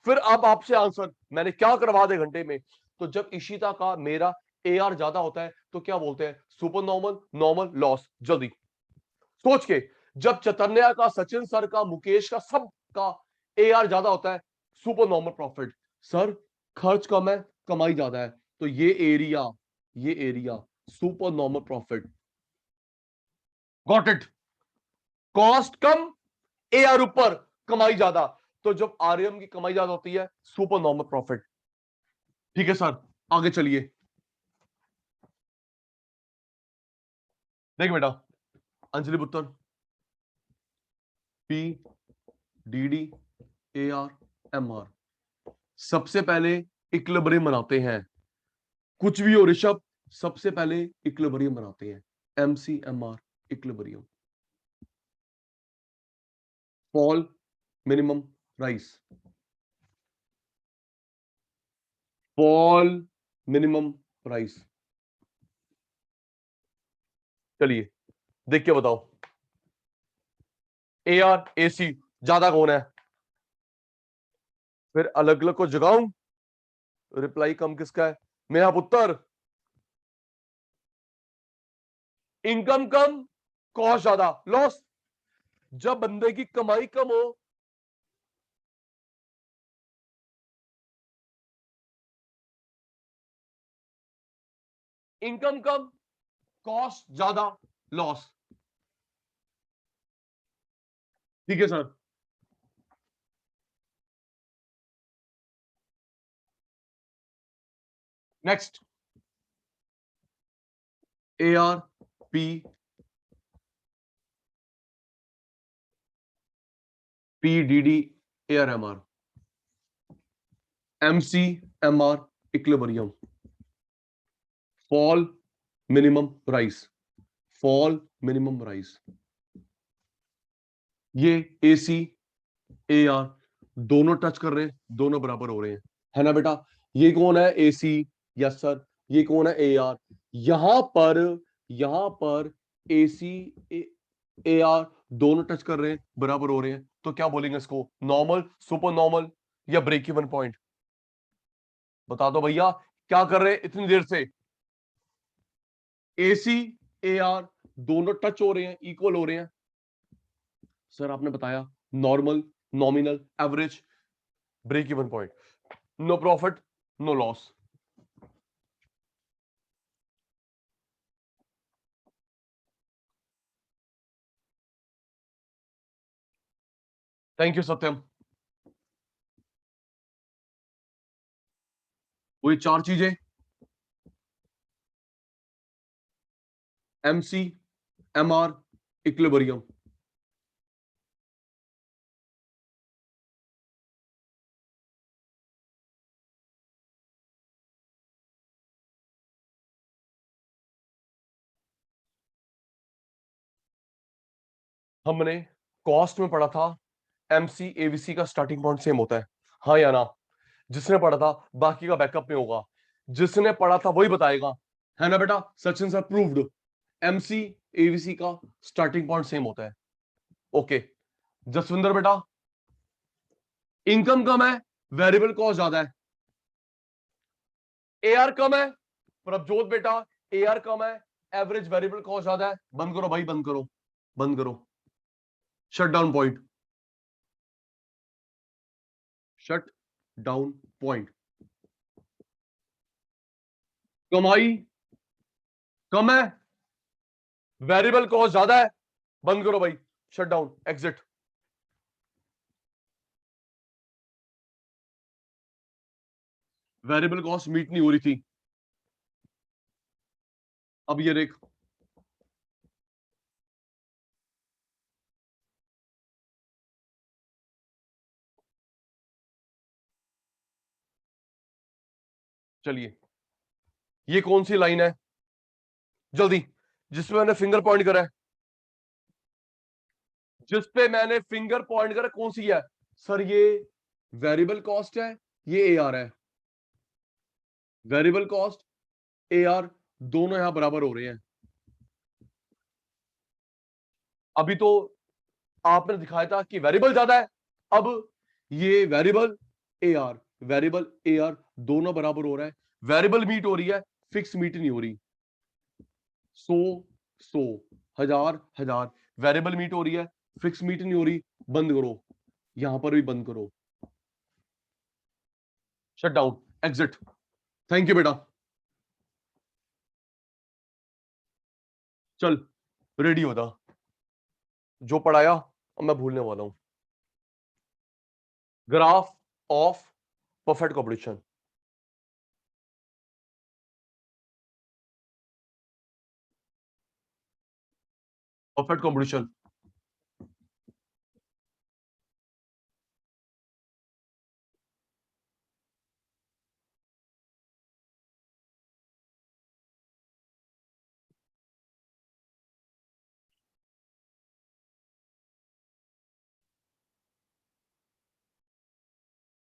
फिर अब आपसे आंसर मैंने क्या करवा दे घंटे में। तो जब इशिता का मेरा ए आर ज्यादा होता है तो क्या बोलते हैं? Super normal, normal, loss. जल्दी सोच के। जब चतन्या का, सचिन सर का, मुकेश का, सब का ए आर ज्यादा होता है, सुपर नॉर्मल प्रॉफिट। सर खर्च कम है, कमाई ज्यादा है, तो ये area super normal profit. Got it? Cost come, A R ऊपर, कमाई ज्यादा। तो जब आरएम की कमाई ज्यादा होती है, सुपर नॉर्मल प्रॉफिट। ठीक है सर, आगे चलिए। देख बेटा, अंजलि पुत्र, P D D A R M R, सबसे पहले इक्विलिब्रियम बनाते हैं। कुछ भी हो ऋषभ, सबसे पहले इक्विलिब्रियम बनाते हैं। MCMR equilibrium, fall, minimum, rise. Fall, minimum, rise. चलिए देख के बताओ, ए आर ए सी ज्यादा कौन है? फिर अलग अलग को जगाऊं? रिप्लाई कम किसका है? मेरा पुत्र। इनकम कम, कॉस्ट ज्यादा, लॉस। जब बंदे की कमाई कम हो, इनकम कम, कॉस्ट ज्यादा, लॉस। ठीक है sir. Next, A R P, P D D A R M R, M C M R equilibrium, fall, minimum, rise. Fall, minimum, rise. ये ए सी ए आर दोनों टच कर रहे हैं, दोनों बराबर हो रहे हैं, है ना बेटा? ये कौन है? ए सी, यस सर। ये कौन है? A R. यहां पर ए सी ए आर दोनों टच कर रहे हैं, बराबर हो रहे हैं, तो क्या बोलेंगे इसको? नॉर्मल, सुपर नॉर्मल, या ब्रेक इवन पॉइंट? बता दो भैया, क्या कर रहे हैं इतनी देर से? ए सी ए आर दोनों टच हो रहे हैं, इक्वल हो रहे हैं। सर आपने बताया normal, nominal, average, break even point, no profit, no loss. Thank you Satyam. वही चार चीजें, एमसी एम आर इक्विलिब्रियम। हमने कॉस्ट में पढ़ा था, एमसी एवीसी का स्टार्टिंग पॉइंट सेम होता है, हाँ या ना? जिसने पढ़ा था बाकी का बैकअप में होगा, जिसने पढ़ा था वही बताएगा, है ना बेटा? Sachin sir proved, MC AVC का स्टार्टिंग पॉइंट सेम होता है। ओके जसविंदर बेटा, इनकम कम है, वेरिएबल कॉस्ट ज्यादा है, एआर कम है। प्रभजोत बेटा, एआर कम है, एवरेज वेरिएबल कॉस्ट ज्यादा है। बंद करो भाई, बंद करो, बंद करो। Shut down point, shut down point. कमाई कम है, वेरिएबल कॉस्ट ज्यादा है। बंद करो भाई, shut down, exit. Variable cost meet नहीं हो रही थी, अब ये देख। चलिए, ये कौन सी लाइन है जल्दी, जिसमें मैंने फिंगर पॉइंट करा है? जिस पे मैंने फिंगर पॉइंट करा कौन सी है सर? ये वेरिएबल कॉस्ट है, ये एआर है। वेरिएबल कॉस्ट एआर दोनों यहां बराबर हो रहे हैं। अभी तो आपने दिखाया था कि वेरिएबल ज्यादा है, अब ये वेरिएबल एआर दोनों बराबर हो रहा है। वेरिएबल मीट हो रही है, फिक्स मीट नहीं हो रही। 100 100 1000 1000 वेरिएबल मीट हो रही है, फिक्स मीट नहीं हो रही। बंद करो, यहां पर भी बंद करो, shut down, exit. Thank you बेटा। चल रेडी हो जा, जो पढ़ाया अब मैं भूलने वाला हूं। Graph of perfect competition. Perfect competition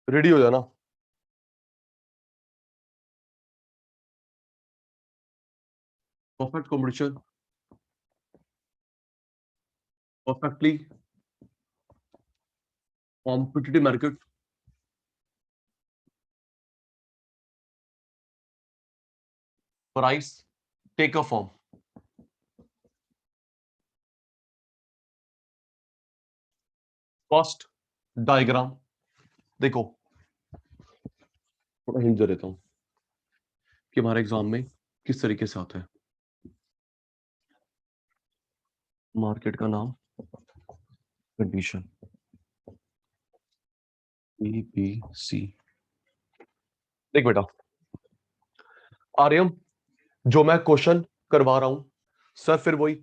ready हो जाना। Perfect competition, perfectly competitive market, price taker firm. First diagram देखो, थोड़ा हिंट दे देता हूं कि हमारे एग्जाम में किस तरीके से आता है। मार्केट का नाम, कंडीशन, ए बी सी। देख बेटा आर्यम, जो मैं क्वेश्चन करवा रहा हूं सर, फिर वही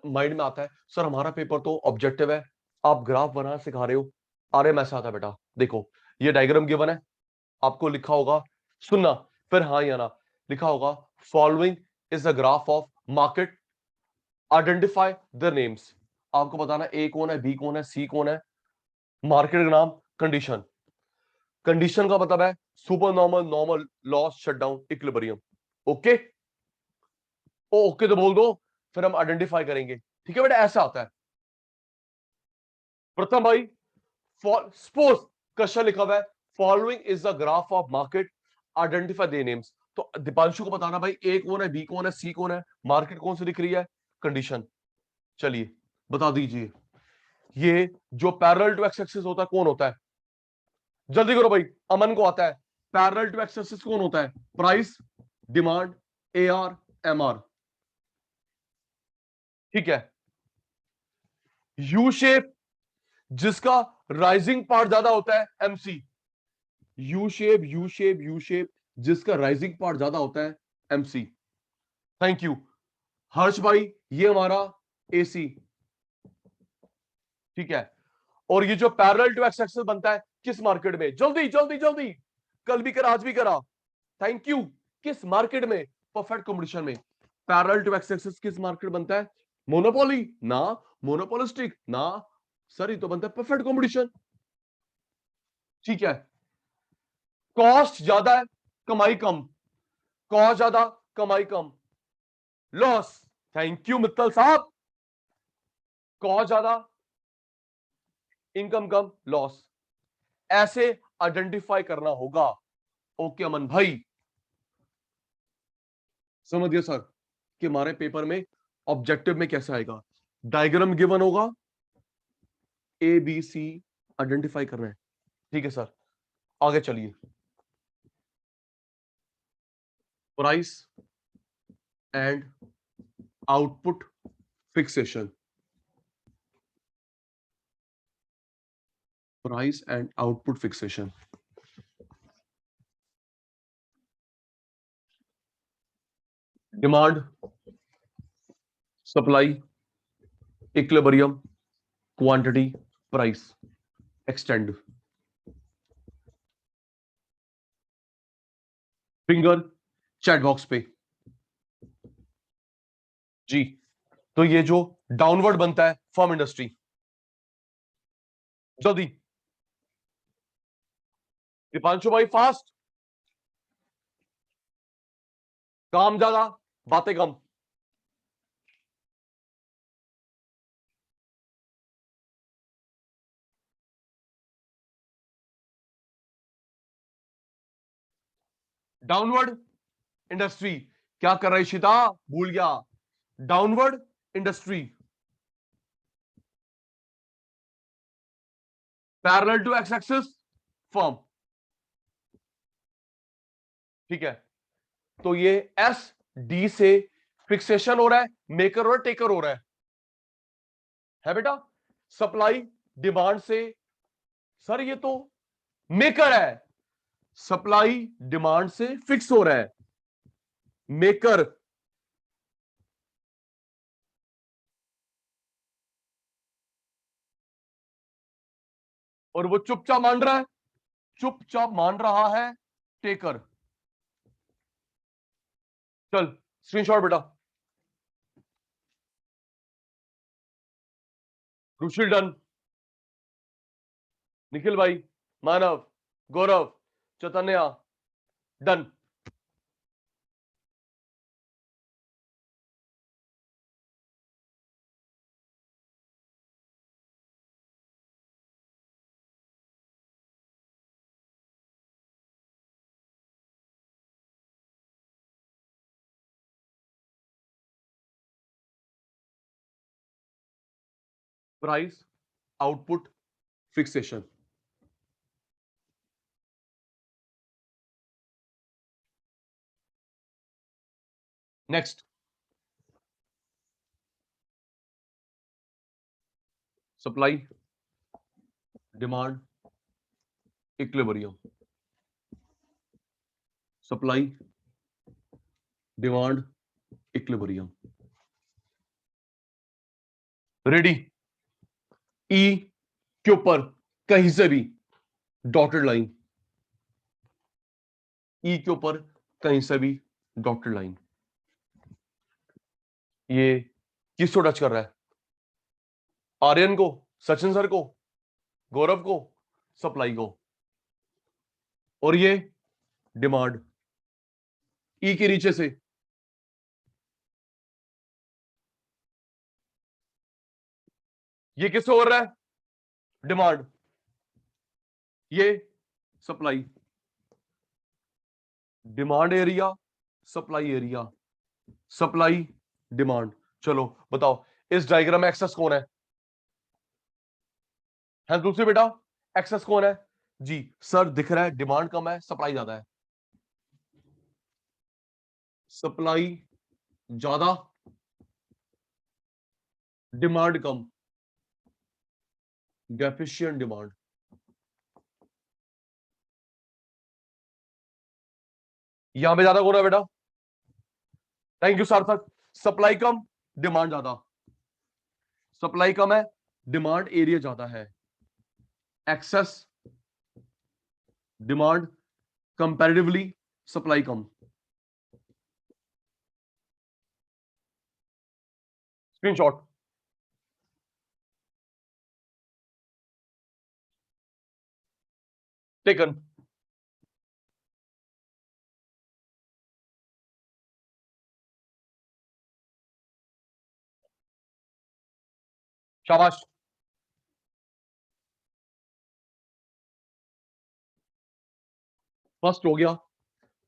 माइंड में आता है सर हमारा पेपर तो ऑब्जेक्टिव है, आप ग्राफ बनाना सिखा रहे हो। आर्यम ऐसा आता है बेटा, देखो ये डायग्राम गिवन है, आपको लिखा होगा, सुनना फिर हाँ या ना, लिखा होगा following is the graph of market, identify the names. आपको बताना ए कौन है, बी कौन है, सी कौन है, मार्केट का नाम, कंडीशन। कंडीशन का मतलब है super normal, normal, loss, shutdown, equilibrium. Okay, okay तो बोल दो, फिर हम आइडेंटिफाई करेंगे। ठीक है बेटा, ऐसा आता है। प्रथम भाई सपोज क्वेश्चन लिखा हुआ है following is the graph of market, identify the names. तो दीपांशु को बताना भाई ए कौन है, बी कौन है, सी कौन है, मार्केट कौन सी दिख रही है, कंडीशन। चलिए बता दीजिए, ये जो पैरेलल टू एक्स एक्सिस होता है कौन होता है? जल्दी करो भाई, अमन को आता है। पैरेलल टू एक्स एक्सिस कौन होता है? Price, demand, AR, MR. ठीक है, यू शेप जिसका राइजिंग पार्ट ज्यादा होता है, एमसी। यू शेप जिसका राइजिंग पार्ट ज्यादा होता है, एमसी। थैंक यू हर्ष भाई, ये हमारा एसी। ठीक है, और ये जो पैरेलल टू एक्स एक्सिस बनता है किस मार्केट में? जल्दी जल्दी जल्दी, कल भी करा आज भी करा। थैंक यू, किस मार्केट में? परफेक्ट कॉम्पिटिशन में। पैरेलल टू एक्स एक्सिस किस मार्केट बनता है? मोनोपोली ना, मोनोपोलिस्टिक ना, सर ये तो बनता है परफेक्ट कॉम्पिटिशन। ठीक है, कॉस्ट ज्यादा है, कमाई कम, कॉस्ट ज्यादा, कमाई कम, लॉस। थैंक यू मित्तल साहब, कॉस्ट ज्यादा, इनकम कम, लॉस। ऐसे आइडेंटिफाई करना होगा। ओके अमन भाई, समझ गया सर कि हमारे पेपर में ऑब्जेक्टिव में कैसे आएगा। डायग्राम गिवन होगा, ए बी सी आइडेंटिफाई करना है। ठीक है सर, आगे चलिए। Price and output fixation, price and output fixation. Demand, supply, equilibrium, quantity, price, extend. Finger chat box पे जी। तो ये जो डाउनवर्ड बनता है फर्म इंडस्ट्री, जल्दी दीपांशु भाई, फास्ट। काम ज्यादा, बातें कम। डाउनवर्ड इंडस्ट्री, क्या कर रही शिता, भूल गया। Downward industry, parallel to x axis firm. ठीक है, तो ये एस डी से फिक्सेशन हो रहा है, मेकर और टेकर हो रहा है बेटा। सप्लाई डिमांड से, सर ये तो मेकर है, सप्लाई डिमांड से फिक्स हो रहा है, मेकर। और वो चुपचाप मान रहा है, चुपचाप मान रहा है टेकर। चल स्क्रीनशॉट बेटा। रुशिल डन, निखिल भाई, Manav, Gaurav, Chaitanya, done. Price, output, fixation. Next, supply demand equilibrium, supply demand equilibrium. Ready, E के ऊपर कहीं से भी डॉटेड लाइन, ई के ऊपर कहीं से भी डॉटेड लाइन। ये किसको टच कर रहा है, आर्यन को, सचिन सर को, गौरव को, सप्लाई को। और ये डिमांड ई के नीचे से, ये किससे हो रहा है, डिमांड, ये supply. Demand area, supply area, supply demand. चलो बताओ, इस डायग्राम में एक्सेस कौन है दूसरे बेटा, एक्सेस कौन है जी। सर दिख रहा है डिमांड कम है, सप्लाई ज्यादा है। सप्लाई ज्यादा, डिमांड कम, डेफिशिएंट डिमांड। यहां पे ज्यादा कौन है बेटा, थैंक यू सार्थक। सप्लाई कम, डिमांड ज्यादा, सप्लाई कम है, डिमांड एरिया ज्यादा है। एक्सेस डिमांड, कंपैरेटिवली सप्लाई कम। Screenshot, taken. शाबाश। फर्स्ट हो गया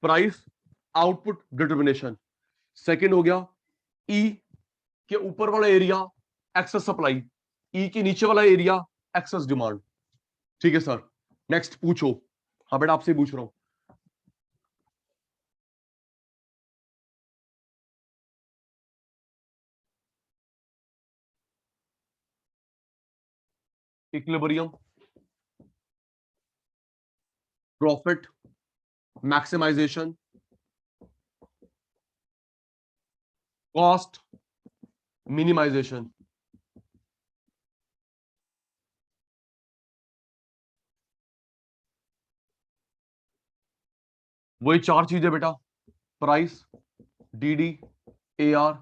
प्राइस आउटपुट डिटर्मिनेशन, सेकंड हो गया ई के ऊपर वाला एरिया एक्सेस सप्लाई, ई के नीचे वाला एरिया एक्सेस डिमांड। ठीक है सर, नेक्स्ट पूछो। हाँ बेटा आपसे पूछ रहा हूं। Equilibrium, profit maximisation, cost minimisation. वही चार चीजें बेटा, price, DD, AR,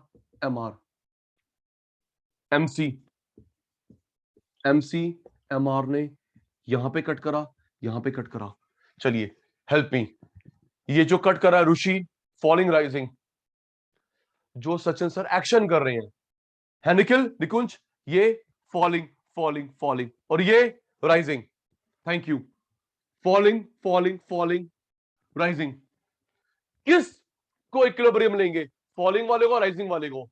MR, MC. MC MR ने यहां पे कट करा, यहां पे कट करा। चलिए हेल्प मी, ये जो कट करा ऋषि, फॉलिंग राइजिंग, जो सचिन सर एक्शन कर रहे हैं निखिल निकुंज, ये फॉलिंग फॉलिंग फॉलिंग, और ये rising. Thank you. Falling falling falling rising. किस को इक्विलिब्रियम लेंगे, फॉलिंग वाले को, राइजिंग वाले को?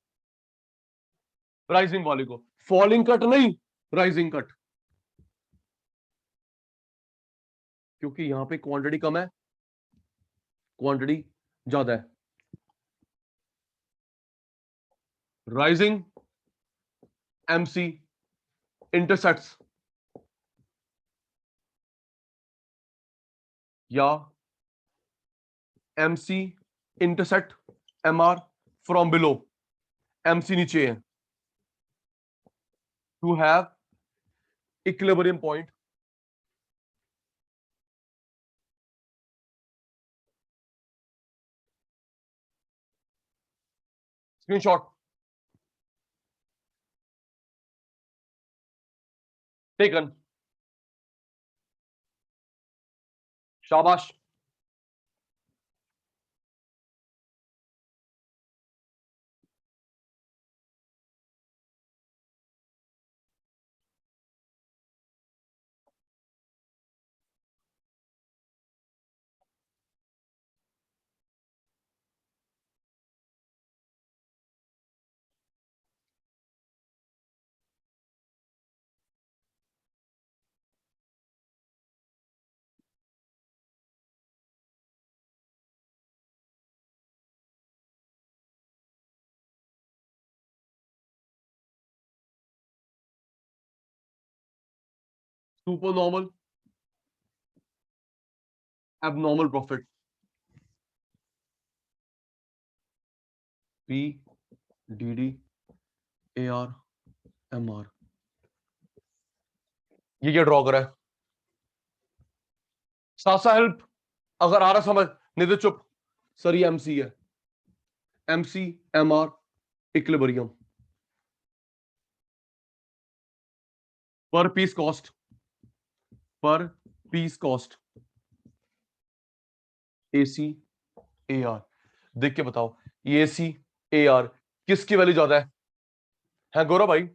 राइजिंग वाले को। फॉलिंग कट नहीं, राइजिंग कट, क्योंकि यहां पे क्वांटिटी कम है, क्वांटिटी ज्यादा है। राइजिंग एमसी इंटरसेक्ट्स या MC intersect MR from below, MC नीचे है, to have equilibrium point screenshot taken, शाबाश। Super normal, abnormal profit, P D D A R M R. ये क्या ड्रॉ करा है? सासा हेल्प, अगर आ रहा समझ, नहीं तो चुप। सर ये एमसी है, MC M R equilibrium, per piece cost, per piece cost, AC A R. देख के बताओ, ये एसी ए आर किसकी वैल्यू ज्यादा है गौरव भाई?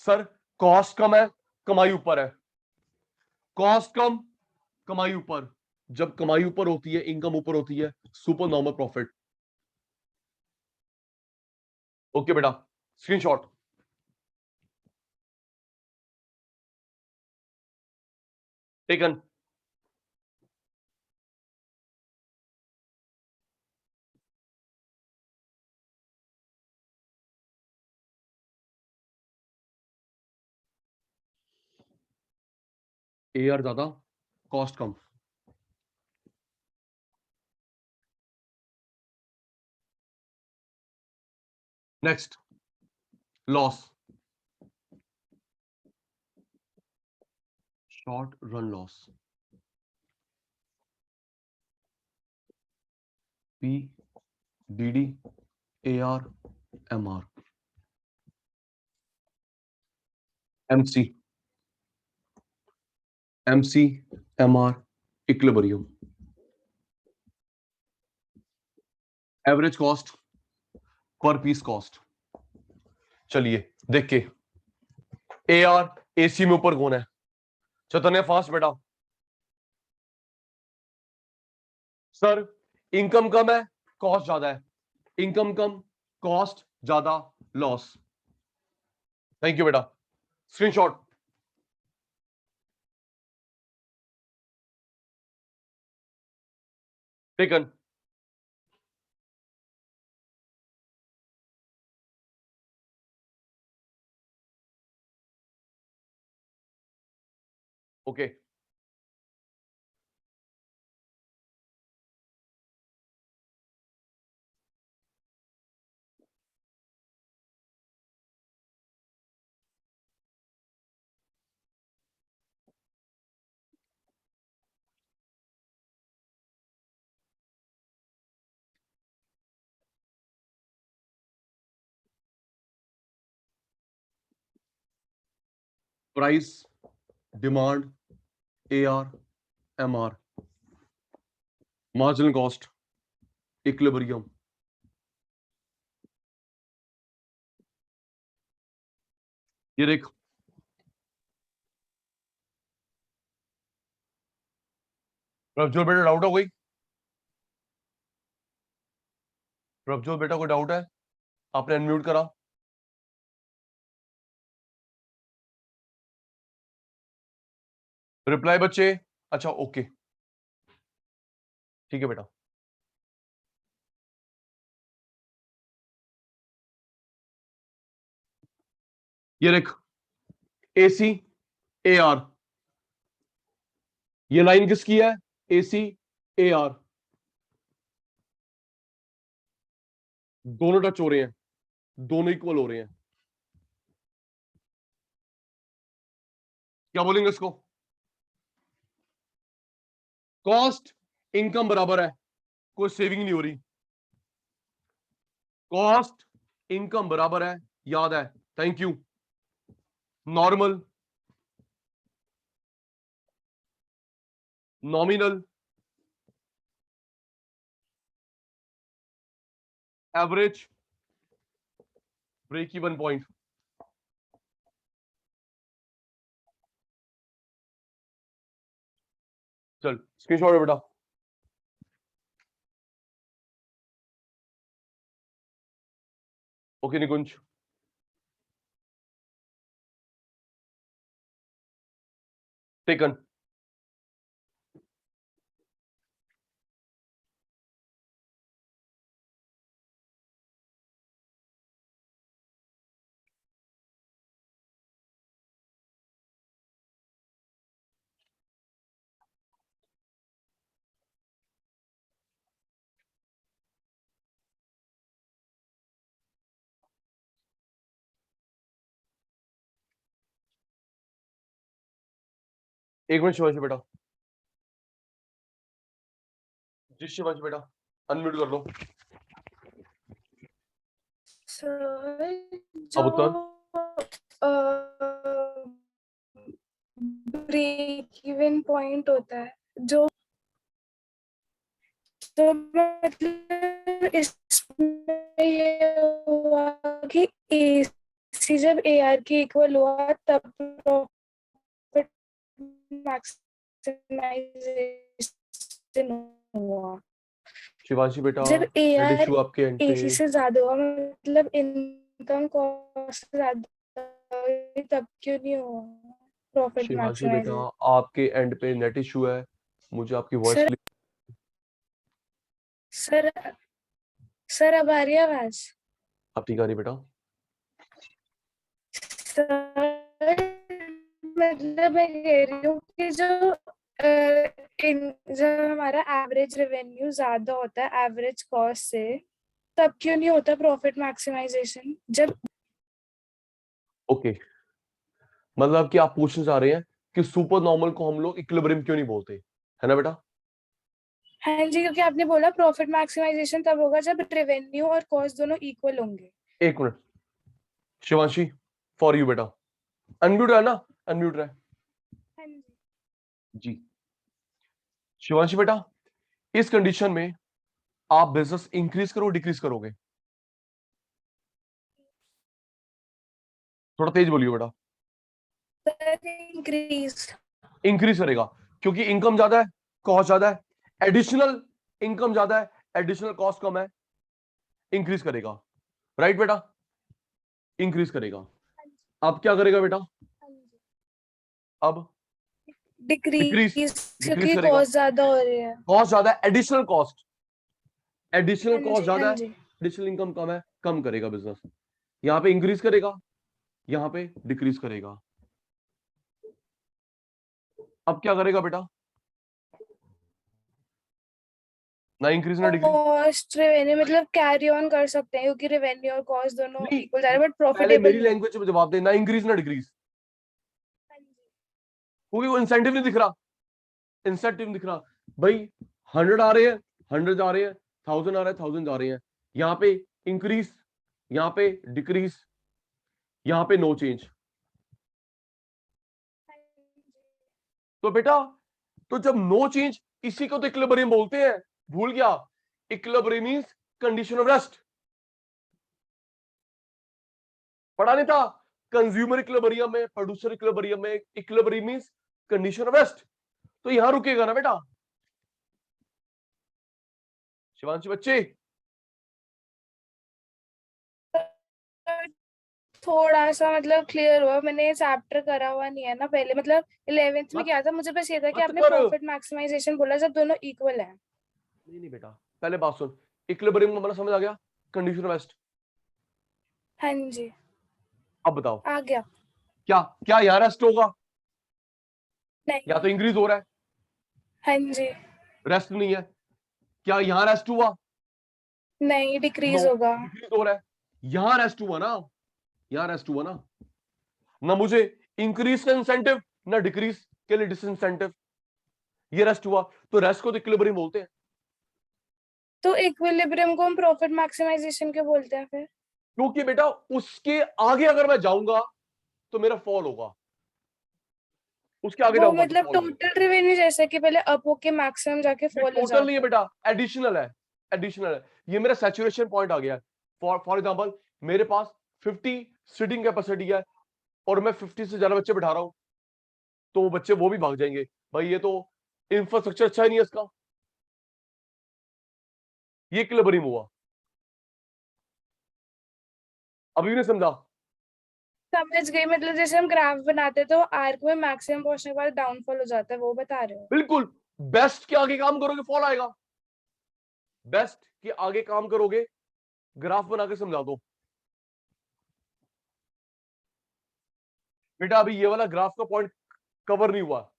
सर कॉस्ट कम है, कमाई ऊपर है। कॉस्ट कम, कमाई ऊपर। जब कमाई ऊपर होती है, इनकम ऊपर होती है, सुपर नॉर्मल प्रॉफिट। ओके बेटा, स्क्रीनशॉट टेकन। ए आर ज्यादा, कॉस्ट कम। Next, loss, short run loss, P D D A R M R, MC MC M R equilibrium, average cost, per piece cost. चलिए देख के, A R AC में ऊपर कौन है? चैतन्य फास्ट बेटा। सर इनकम कम है, कॉस्ट ज्यादा है, इनकम कम, कॉस्ट ज्यादा, लॉस। थैंक यू बेटा, screenshot taken. Okay, price, demand, AR, MR, marginal cost, equilibrium. ये देख, प्रभजोत बेटा डाउट हो गई? प्रभजोत बेटा को डाउट है? आपने अनम्यूट करा? रिप्लाई बच्चे? अच्छा ओके, ठीक है बेटा। ये देख, AC, AR, ये लाइन किसकी है? AC, AR, दोनों टच हो रहे हैं, दोनों इक्वल हो रहे हैं। क्या बोलेंगे इसको? कॉस्ट इनकम बराबर है, कोई सेविंग नहीं हो रही। कॉस्ट इनकम बराबर है, याद है, thank you. Normal, nominal, average, break even point. चल स्क्रीनशॉट है बेटा। Okay Nikunj, taken. एक मिनट शिवांश बेटा, जी शिवांश बेटा अनम्यूट कर लो। सर अब उत्तर। ब्रेक इवन पॉइंट होता है जो तो मतलब इसमें ये हुआ कि AC जब AR के इक्वल हुआ तब प्रॉफिट मैक्सिमाइजेशन हुआ। शिवांशी बेटा, जब AR इशू आपके एंड पे। AC से ज्यादा हुआ मतलब इनकम कॉस्ट से ज्यादा हुई, तब क्यों नहीं हुआ प्रॉफिट शिवांशी बेटा, मैक्सिमाइजेशन? आपके एंड पे नेट इशू है, मुझे आपकी वॉइस सर सर सर अब आ रही है आवाज? आप ठीक आ रही बेटा? सर मतलब मैं कह रही हूँ कि जब हमारा एवरेज रेवेन्यू ज्यादा होता है एवरेज कॉस्ट से, तब क्यों नहीं होता प्रॉफिट मैक्सिमाइजेशन? जब ओके, मतलब कि आप पूछना चाह रहे हैं कि सुपर नॉर्मल को हम लोग इक्विलिब्रियम क्यों नहीं बोलते, है ना बेटा? हाँ जी, क्योंकि आपने बोला प्रॉफिट मैक्सिमाइजेशन तब होगा जब रेवेन्यू और कॉस्ट दोनों इक्वल होंगे। एक मिनट शिवांशी, फॉर यू बेटा, अनम्यूट है ना? अनम्यूट है हाँ जी। जी। शिवांशी बेटा, इस कंडीशन में आप बिजनेस इंक्रीज करो डिक्रीज करोगे? थोड़ा तेज बोलिए बेटा। इंक्रीज। इंक्रीज करेगा, क्योंकि इनकम ज्यादा है, कॉस्ट ज्यादा है, एडिशनल इनकम ज्यादा है, एडिशनल कॉस्ट कम है, इंक्रीज करेगा। राइट बेटा? इंक्रीज करेगा। अब क्या करेगा बेटा? अब डिक्रीज, डिक्रीज डिक्रीज क्योंकि करेगा। कॉस्ट ज्यादा हो रही है। कॉस्ट ज्यादा है, एडिशनल कॉस्ट, एडिशनल हाँ कॉस्ट जी हाँ ज्यादा है, जी। एडिशनल इनकम कम है, कम करेगा बिजनेस। यहाँ पे इंक्रीज करेगा, यहाँ पे डिक्रीज करेगा। अब क्या करेगा बेटा? ना इंक्रीज ना डिक्रीज। कॉस्ट रेवेन्यू मतलब कैरी ऑन कर सकते हैं क्योंकि रेवेन्यू और कॉस्ट दोनों नहीं, इक्वल जा रहे हैं, बट पहले प्रॉफिटेबल मेरी नहीं। लैंग्वेज में जवाब दे, ना इंक्रीज ना डिक्रीज, हाँ जी। क्योंकि वो इंसेंटिव नहीं दिख रहा, इंसेंटिव दिख रहा भाई। 100 आ रहे हैं, 100 जा रहे हैं, 1000 आ रहे हैं, 1000 जा रहे हैं। यहाँ पे इंक्रीज, यहाँ पे डिक्रीज, यहाँ पे नो चेंज। हाँ जी। तो बेटा, तो जब नो चेंज, इसी को तो इक्विलिब्रियम बोलते हैं। भूल गया? Equilibrium means condition of rest. पढ़ा नहीं था? कंज्यूमर इक्विलिब्रियम में, प्रोड्यूसर इक्विलिब्रियम में, equilibrium means condition of rest. तो यहां रुकेगा ना बेटा शिवांशी बच्चे? थोड़ा सा मतलब क्लियर हुआ, मैंने ये चैप्टर करा हुआ नहीं है ना पहले, मतलब 11th में मत किया था। मुझे बस ये था कि मत आपने कर। प्रॉफिट मैक्सिमाइजेशन बोला जब दोनों इक्वल है। नहीं नहीं बेटा, पहले बात सुन। इक्विलिब्रियम का मतलब समझ आ गया? Condition of rest. हाँ जी, अब बताओ, आ गया। क्या क्या यहां रेस्ट होगा? या नहीं। तो इंक्रीज हो रहा है, हाँ जी। रेस्ट नहीं है। क्या यहां रेस्ट हुआ? नहीं, नो, डिक्रीज होगा। डिक्रीज हो रहा है। यहां रेस्ट हुआ ना, यहां रेस्ट हुआ ना। ना मुझे इंक्रीज का इंसेंटिव, ना डिक्रीज के लिए डिसइंसेंटिव। ये रेस्ट हुआ, तो रेस्ट को तो इक्विलिब्रियम बोलते हैं। तो इक्विलिब्रियम को हम प्रॉफिट मैक्सिमाइजेशन के बोलते हैं फिर? क्योंकि बेटा उसके आगे अगर मैं जाऊंगा तो मेरा फॉल होगा, उसके आगे वो जाऊंगा तो मतलब फॉल होगा। टोटल रेवेन्यू जैसे कि पहले अप होके मैक्सिमम जाके ये फॉल हो टोटल नहीं है जाता है। बेटा, एडिशनल है। एडिशनल है, ये मेरा सैचुरेशन पॉइंट आ गया है। फॉर एग्जांपल, मेरे पास 50 सीटिंग कैपेसिटी है और मैं 50 से ज्यादा बच्चे बिठा रहा हूं, तो वो बच्चे वो भी भाग जाएंगे। भाई ये तो इंफ्रास्ट्रक्चर अच्छा ही नहीं है इसका। ये इक्विलिब्रियम हुआ। अभी नहीं समझा? समझ गई, मतलब जैसे हम ग्राफ बनाते हैं तो आर्क में मैक्सिमम पहुंचने के बाद डाउनफॉल हो जाता है, वो बता रहे हो? बिल्कुल। बेस्ट के आगे काम करोगे फॉल आएगा। बेस्ट के आगे काम करोगे, ग्राफ बना के समझा दो बेटा। अभी ये वाला ग्राफ का पॉइंट कवर नहीं हुआ।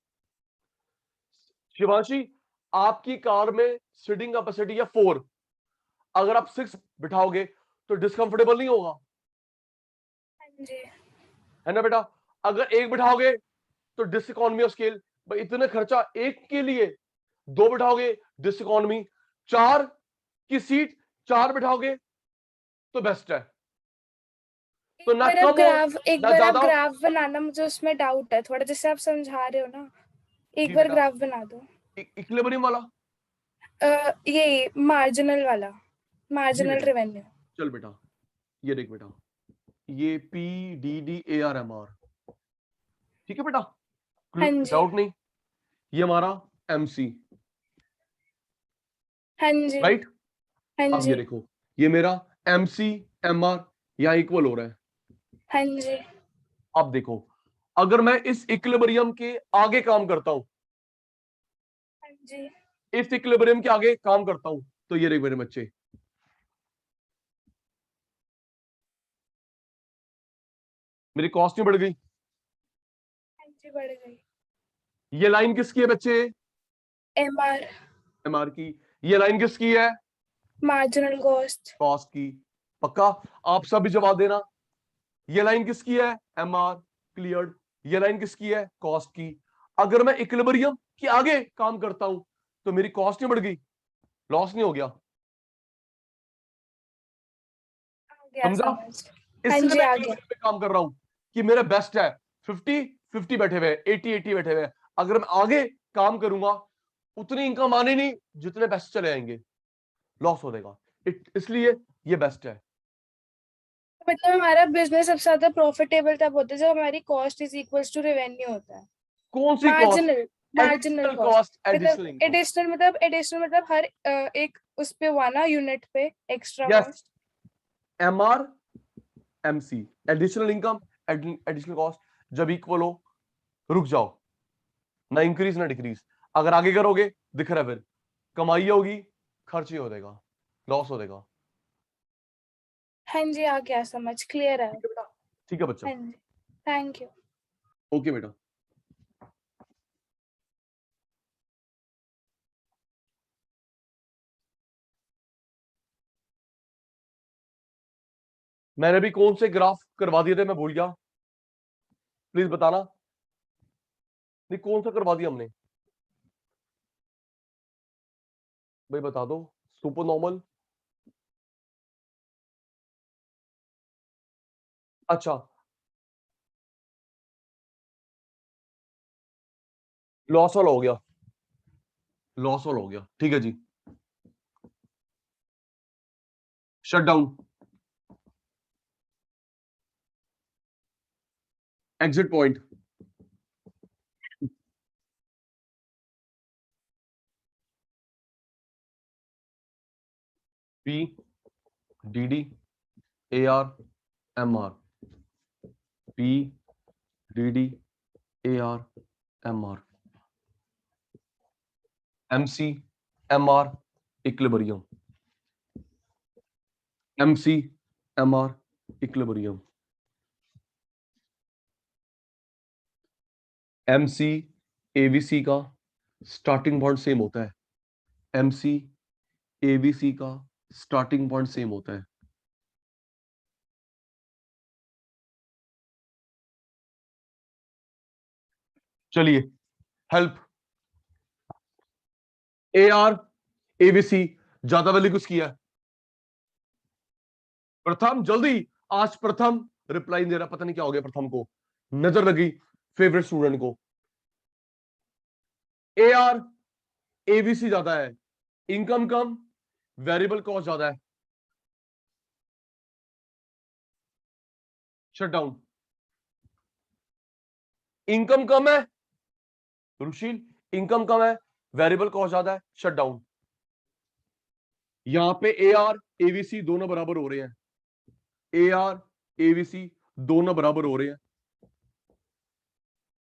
शिवांशी, आपकी कार में सीटिंग कैपेसिटी है 4, अगर आप 6 बिठाओगे तो डिस्कंफर्टेबल नहीं होगा, हाँ जी। है ना बेटा? अगर एक बिठाओगे तो डिसइकोनॉमी ऑफ स्केल। भाई इतने खर्चा एक के लिए। दो बिठाओगे, डिसइकोनॉमी। 4 की सीट, 4 बिठाओगे तो बेस्ट है। तो ना कम हो, एक ना बार आप ज्यादा हो। ग्राफ बनाना, मुझे उसमें डाउट है थोड़ा, जैसे आप समझा रहे हो ना। एक जी बार बेटा, ग्राफ बना दो। इक्विलिब्रियम वाला। ये मार्जिनल वाला, जी मार्जिनल बेटा, रेवेन्यू। चल बेटा, ये देख बेटा, ये PDDAR ठीक है बेटा, हाँ जी। डाउट नहीं। ये हमारा MC, हाँ जी। राइट? हाँ अब ये जी। देखो, ये मेरा MC MR यहाँ इक्वल हो रहा है। हाँ जी। अब देखो, अगर मैं इस इक्विलिब्रियम के आगे काम करता हूं, हाँ जी। इस इक्विलिब्रियम के आगे काम करता हूं, तो ये देख मेरे बच्चे, मेरी कॉस्ट नहीं बढ़ गई? हाँ जी, बढ़ गई। ये लाइन किसकी है बच्चे? MR, MR की। ये लाइन किसकी है? Marginal cost. कॉस्ट की। पक्का? आप सब भी जवाब देना। ये लाइन किसकी है? MR। क्लियर्ड। ये लाइन किसकी है? कॉस्ट की। अगर मैं इक्विलिब्रियम के आगे काम करता हूं तो मेरी कॉस्ट नहीं बढ़ गई, लॉस नहीं हो गया। आ गया समझा? समझ। हाँ इसलिए जी, मैं आ गया। इक्विलिब्रियम पे काम कर रहा हूं कि मेरा बेस्ट है। 50-50 बैठे हुए, 80-80 बैठे हुए। अगर मैं आगे काम करूंगा, उतनी इनकम आने नहीं जितने बेस्ट चले आएंगे, लॉस हो जाएगा। इसलिए ये बेस्ट है। मतलब हमारा बिजनेस सबसे ज्यादा प्रॉफिटेबल तब होता है जब हमारी cost is equals to revenue होता है। कौन सी cost? Marginal, marginal additional cost. Cost, additional मतलब इनकम। एडिशनल मतलब हर एक उस पे हुआ ना, यूनिट पे extra yes, cost. MR MC, additional income, additional cost. जब इक्वल हो, रुक जाओ, ना इंक्रीज ना डिक्रीज। अगर आगे करोगे, दिख रहा है फिर कमाई होगी, खर्च ही हो जाएगा, लॉस हो जाएगा। हाँ जी, आ गया समझ, क्लियर है। ठीक है बेटा? ठीक है बच्चों? हाँ जी, थैंक यू। ओके बेटा। मैंने भी कौन से ग्राफ करवा दिए थे, मैं भूल गया, प्लीज बताना। नहीं, कौन सा करवा दिया हमने? भाई बता दो। सुपर नॉर्मल, अच्छा। लॉस वाला हो गया, लॉस वाला हो गया, ठीक है जी। Shut down, exit point, P D D A R M R, P D D A R M R, M C M R equilibrium, M C M R equilibrium, M C AVC का starting point same होता है, M C AVC का starting point same होता है। चलिए help, A R AVC ज्यादा value किसकी है? प्रथम, जल्दी, आज प्रथम रिप्लाई नहीं दे रहा, पता नहीं क्या हो गया प्रथम को, नजर लगी फेवरेट स्टूडेंट को। ए आर एवीसी ज्यादा है, इनकम कम, वेरिएबल कॉस्ट ज्यादा है, शट डाउन। इनकम कम है रुशील, इनकम कम है, वेरिएबल कॉस्ट ज्यादा है, शट डाउन। यहां पे ए आर एवीसी दोनों बराबर हो रहे हैं, ए आर एवीसी दोनों बराबर हो रहे हैं,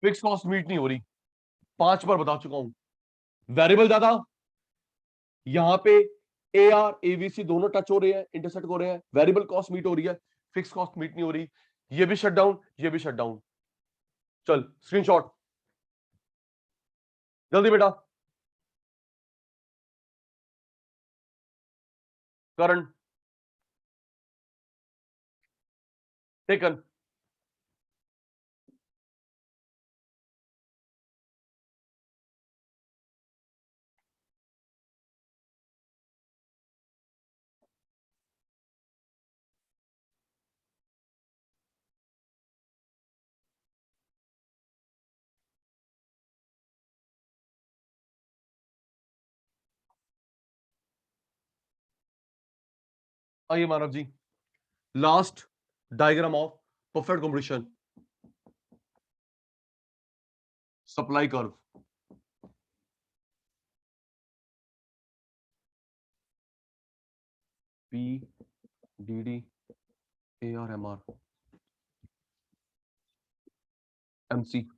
फिक्स कॉस्ट मीट नहीं हो रही, 5 बार बता चुका हूं। वेरिएबल ज्यादा, यहां पे ए आर एवीसी दोनों टच हो रहे हैं, इंटरसेक्ट हो रहे हैं, वेरिएबल कॉस्ट मीट हो रही है, फिक्स कॉस्ट मीट नहीं हो रही, ये भी शट डाउन, ये भी शट डाउन। चल स्क्रीनशॉट जल्दी बेटा, करंट टेकन, आइए Manav ji, last diagram of perfect competition, supply curve, P D D A R M R M C,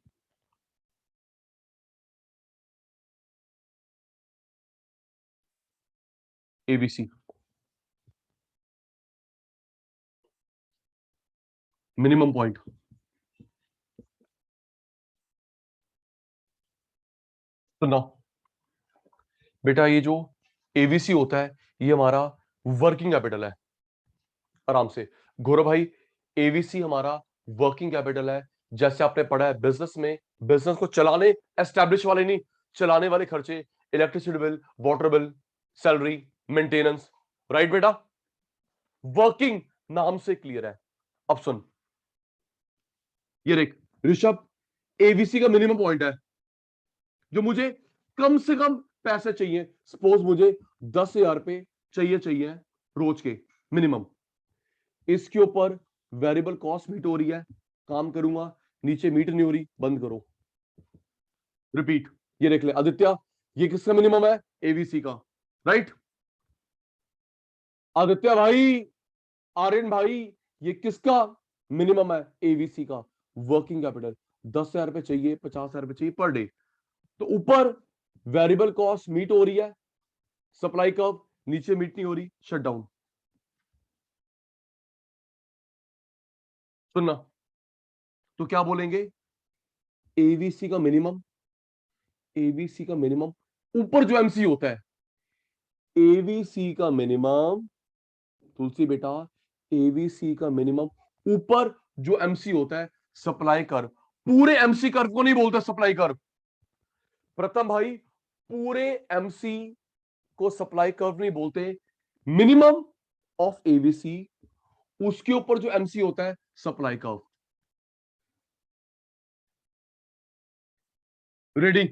ABC, minimum point. सुनो बेटा, ये जो एवीसी होता है ये हमारा वर्किंग कैपिटल है, आराम से गौरव भाई, एवीसी हमारा वर्किंग कैपिटल है। जैसे आपने पढ़ा है बिजनेस में, बिजनेस को चलाने, एस्टैब्लिश वाले नहीं, चलाने वाले खर्चे, electricity bill, water bill, salary, maintenance, right बेटा? वर्किंग नाम से क्लियर है। अब सुन, ये देख ऋषभ, एवीसी का मिनिमम पॉइंट है, जो मुझे कम से कम पैसे चाहिए, सपोज मुझे 10,000 रुपए चाहिए चाहिए रोज के मिनिमम, इसके ऊपर वेरिएबल कॉस्ट मीट हो रही है, काम करूंगा, नीचे मीट नहीं हो रही, बंद करो, रिपीट। ये देख ले आदित्य, ये किसका मिनिमम है? एवीसी का, राइट? आदित्य भाई, आर्यन भाई, ये किसका मिनिमम है? एवीसी का। वर्किंग कैपिटल 10,000 रुपए चाहिए, 50,000 रुपए चाहिए पर डे, तो ऊपर वेरिएबल कॉस्ट मीट हो रही है, सप्लाई कर्व नीचे मीट नहीं हो रही, शट डाउन। सुनना, तो क्या बोलेंगे? एवीसी का मिनिमम, एवीसी का मिनिमम, ऊपर जो एमसी होता है, एवीसी का मिनिमम, तुलसी बेटा, एवीसी का मिनिमम, ऊपर जो एमसी होता है, सप्लाई कर्व। पूरे एमसी कर्व को नहीं बोलते सप्लाई कर्व, प्रथम भाई, पूरे एमसी को सप्लाई कर्व नहीं बोलते, मिनिमम ऑफ एवीसी, उसके ऊपर जो एमसी होता है, supply curve. Ready?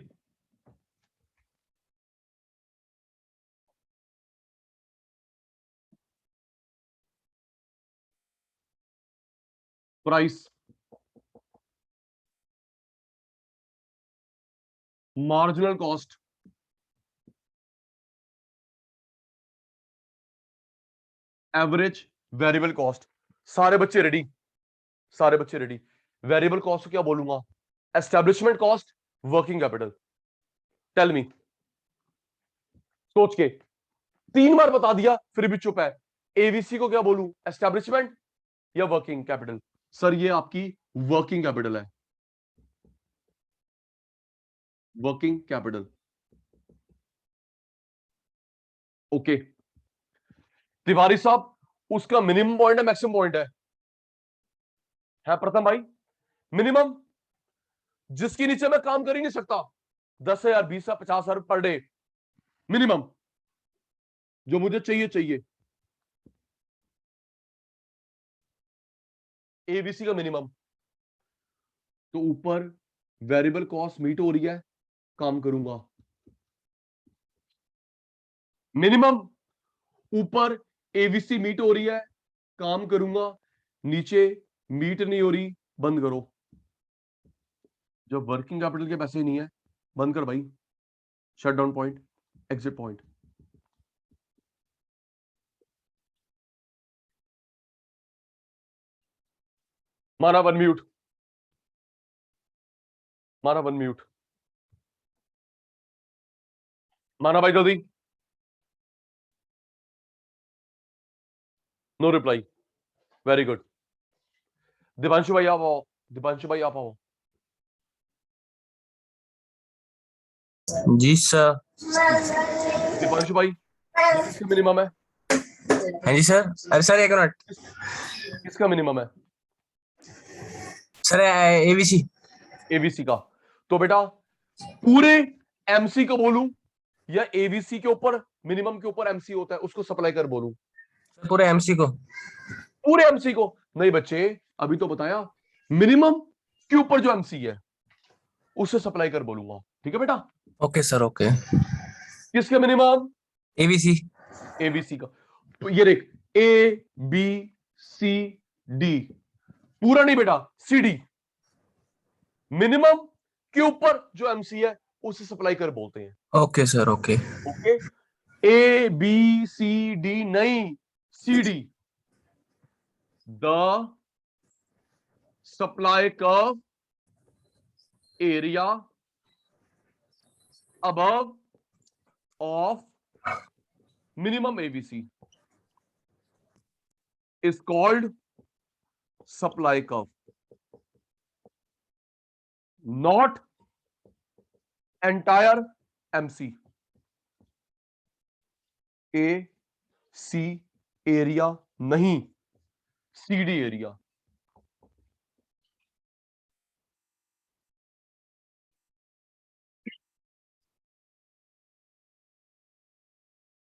Price, marginal cost, average variable cost. सारे बच्चे रेडी, सारे बच्चे रेडी। वेरिएबल कॉस्ट को क्या बोलूंगा? Establishment cost, working capital. Tell me, सोच के। 3 बार बता दिया फिर भी चुप है। एवीसी को क्या बोलूं, एस्टेब्लिशमेंट या वर्किंग कैपिटल? सर ये आपकी वर्किंग कैपिटल है, वर्किंग कैपिटल। ओके तिवारी साहब, उसका मिनिमम पॉइंट है मैक्सिमम पॉइंट है प्रथम भाई? मिनिमम, जिसके नीचे मैं काम कर ही नहीं सकता। 10,000, 20,000, 50,000 पर डे मिनिमम, जो मुझे चाहिए चाहिए। एबीसी का मिनिमम, तो ऊपर वेरिएबल कॉस्ट मीट हो रही है, काम करूंगा। मिनिमम, ऊपर एबीसी मीट हो रही है, काम करूंगा। नीचे मीट नहीं हो रही, बंद करो। जब वर्किंग कैपिटल के पैसे ही नहीं है, बंद कर भाई। Shut down point, exit point. मारा वन म्यूट, मारा वन म्यूट, माना भाई जल्दी। No reply, very good. Divanshu भाई आप आओ, दिवांशु भाई आप आओ। जी सर। दिवांशु भाई, ये किसका मिनिमम है? हाँ जी सर। अरे सर एक मिनट किसका मिनिमम है? Sir, ABC. एबीसी का। तो बेटा पूरे एमसी को बोलूं या एबीसी के ऊपर मिनिमम के ऊपर एमसी होता है उसको सप्लाई कर बोलूं? पूरे एमसी को। पूरे एमसी को नहीं बच्चे, अभी तो बताया मिनिमम के ऊपर जो एमसी है उससे सप्लाई कर बोलूंगा। ठीक है बेटा? Okay sir, okay. किसका मिनिमम? एबीसी। एबीसी का। तो ये देख, ए बी सी डी, पूरा नहीं बेटा, सी डी। मिनिमम के ऊपर जो एमसी है उसे सप्लाई कर बोलते हैं। Okay sir, okay. Okay, A B C D नहीं, C D. The supply curve area above of minimum ABC is called supply curve, not entire MC. A C area नहीं, CD area.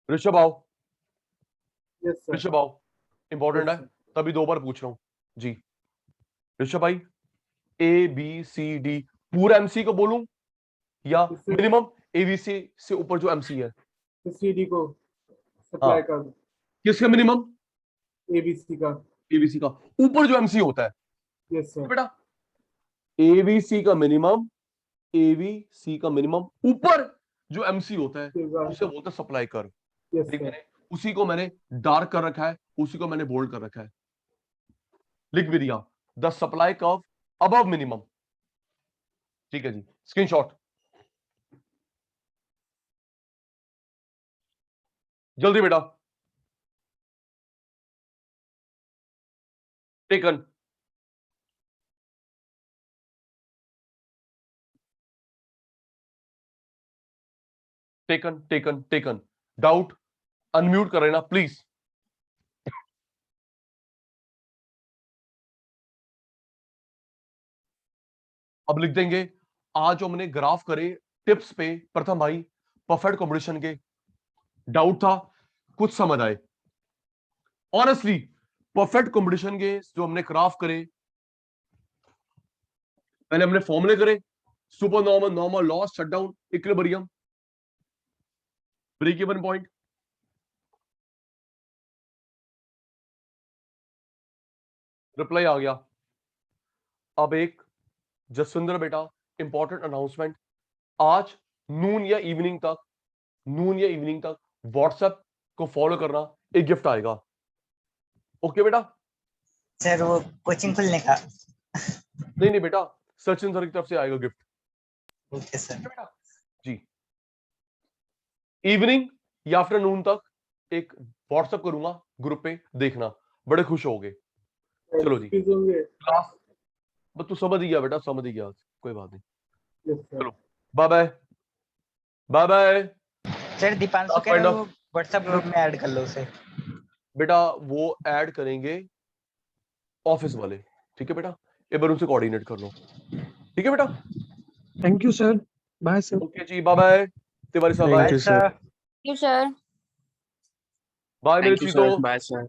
Rishabh आओ, ऋषभ आओ, important है तभी 2 बार पूछ रहा हूं जी। ऋषभ भाई, ए बी सी डी पूरा एमसी को बोलूं या मिनिमम एबीसी से ऊपर जो एमसी है? सीडी को सप्लाई कर दो। किसका मिनिमम? एबीसी का। एबीसी का ऊपर जो एमसी होता है। Yes sir. बेटा एबीसी का मिनिमम, एबीसी का मिनिमम ऊपर जो एमसी होता है उसे बोलते हैं सप्लाई कर्व। यस ठीक है, सर। उसी को मैंने डार्क कर रखा है, उसी को मैंने बोल्ड कर रखा है। लिख भी दिया, the supply curve above minimum. ठीक है जी, स्क्रीनशॉट जल्दी बेटा। Taken, taken, taken, taken. Doubt unmute कर लेना प्लीज। अब लिख देंगे, आज जो हमने ग्राफ करे टिप्स पे प्रथम भाई परफेक्ट कॉम्बिनेशन के, डाउट था कुछ समझ आए। ऑनेस्टली परफेक्ट कॉम्बिनेशन के जो हमने ग्राफ करे, पहले हमने फॉर्मूले करे, super normal, normal, loss, shutdown, equilibrium, break even point. Reply आ गया, अब एक जसविंदर बेटा इंपॉर्टेंट अनाउंसमेंट, आज नून या इवनिंग तक व्हाट्सएप को फॉलो करना, एक गिफ्ट आएगा। ओके बेटा? सर वो कोचिंग खुलने का। नहीं बेटा, सचिन सर की तरफ से आएगा गिफ्ट। Okay sir. बेटा जी, इवनिंग या आफ्टरनून तक एक व्हाट्सएप करूंगा, ग्रुप पे देखना, बड़े खुश होगे। चलो जी, Quiz होंगे। क्लास बस तू समझ ही गया बेटा, समझ ही गया, कोई बात नहीं। Yes, sir. चलो bye bye bye bye. Sir Dipanshu Last कह रहे point हो व्हाट्सएप ग्रुप में ऐड कर लो उसे। बेटा वो ऐड करेंगे ऑफिस वाले, ठीक है बेटा? एक बार उनसे कोऑर्डिनेट कर लो, ठीक है बेटा? Thank you sir, bye sir. Okay जी, बाय बाय तिवारी साहब, Thank bye you, sir. Thank you, sir. Bye मेरे Thank you, चीतो। sir. Bye, sir.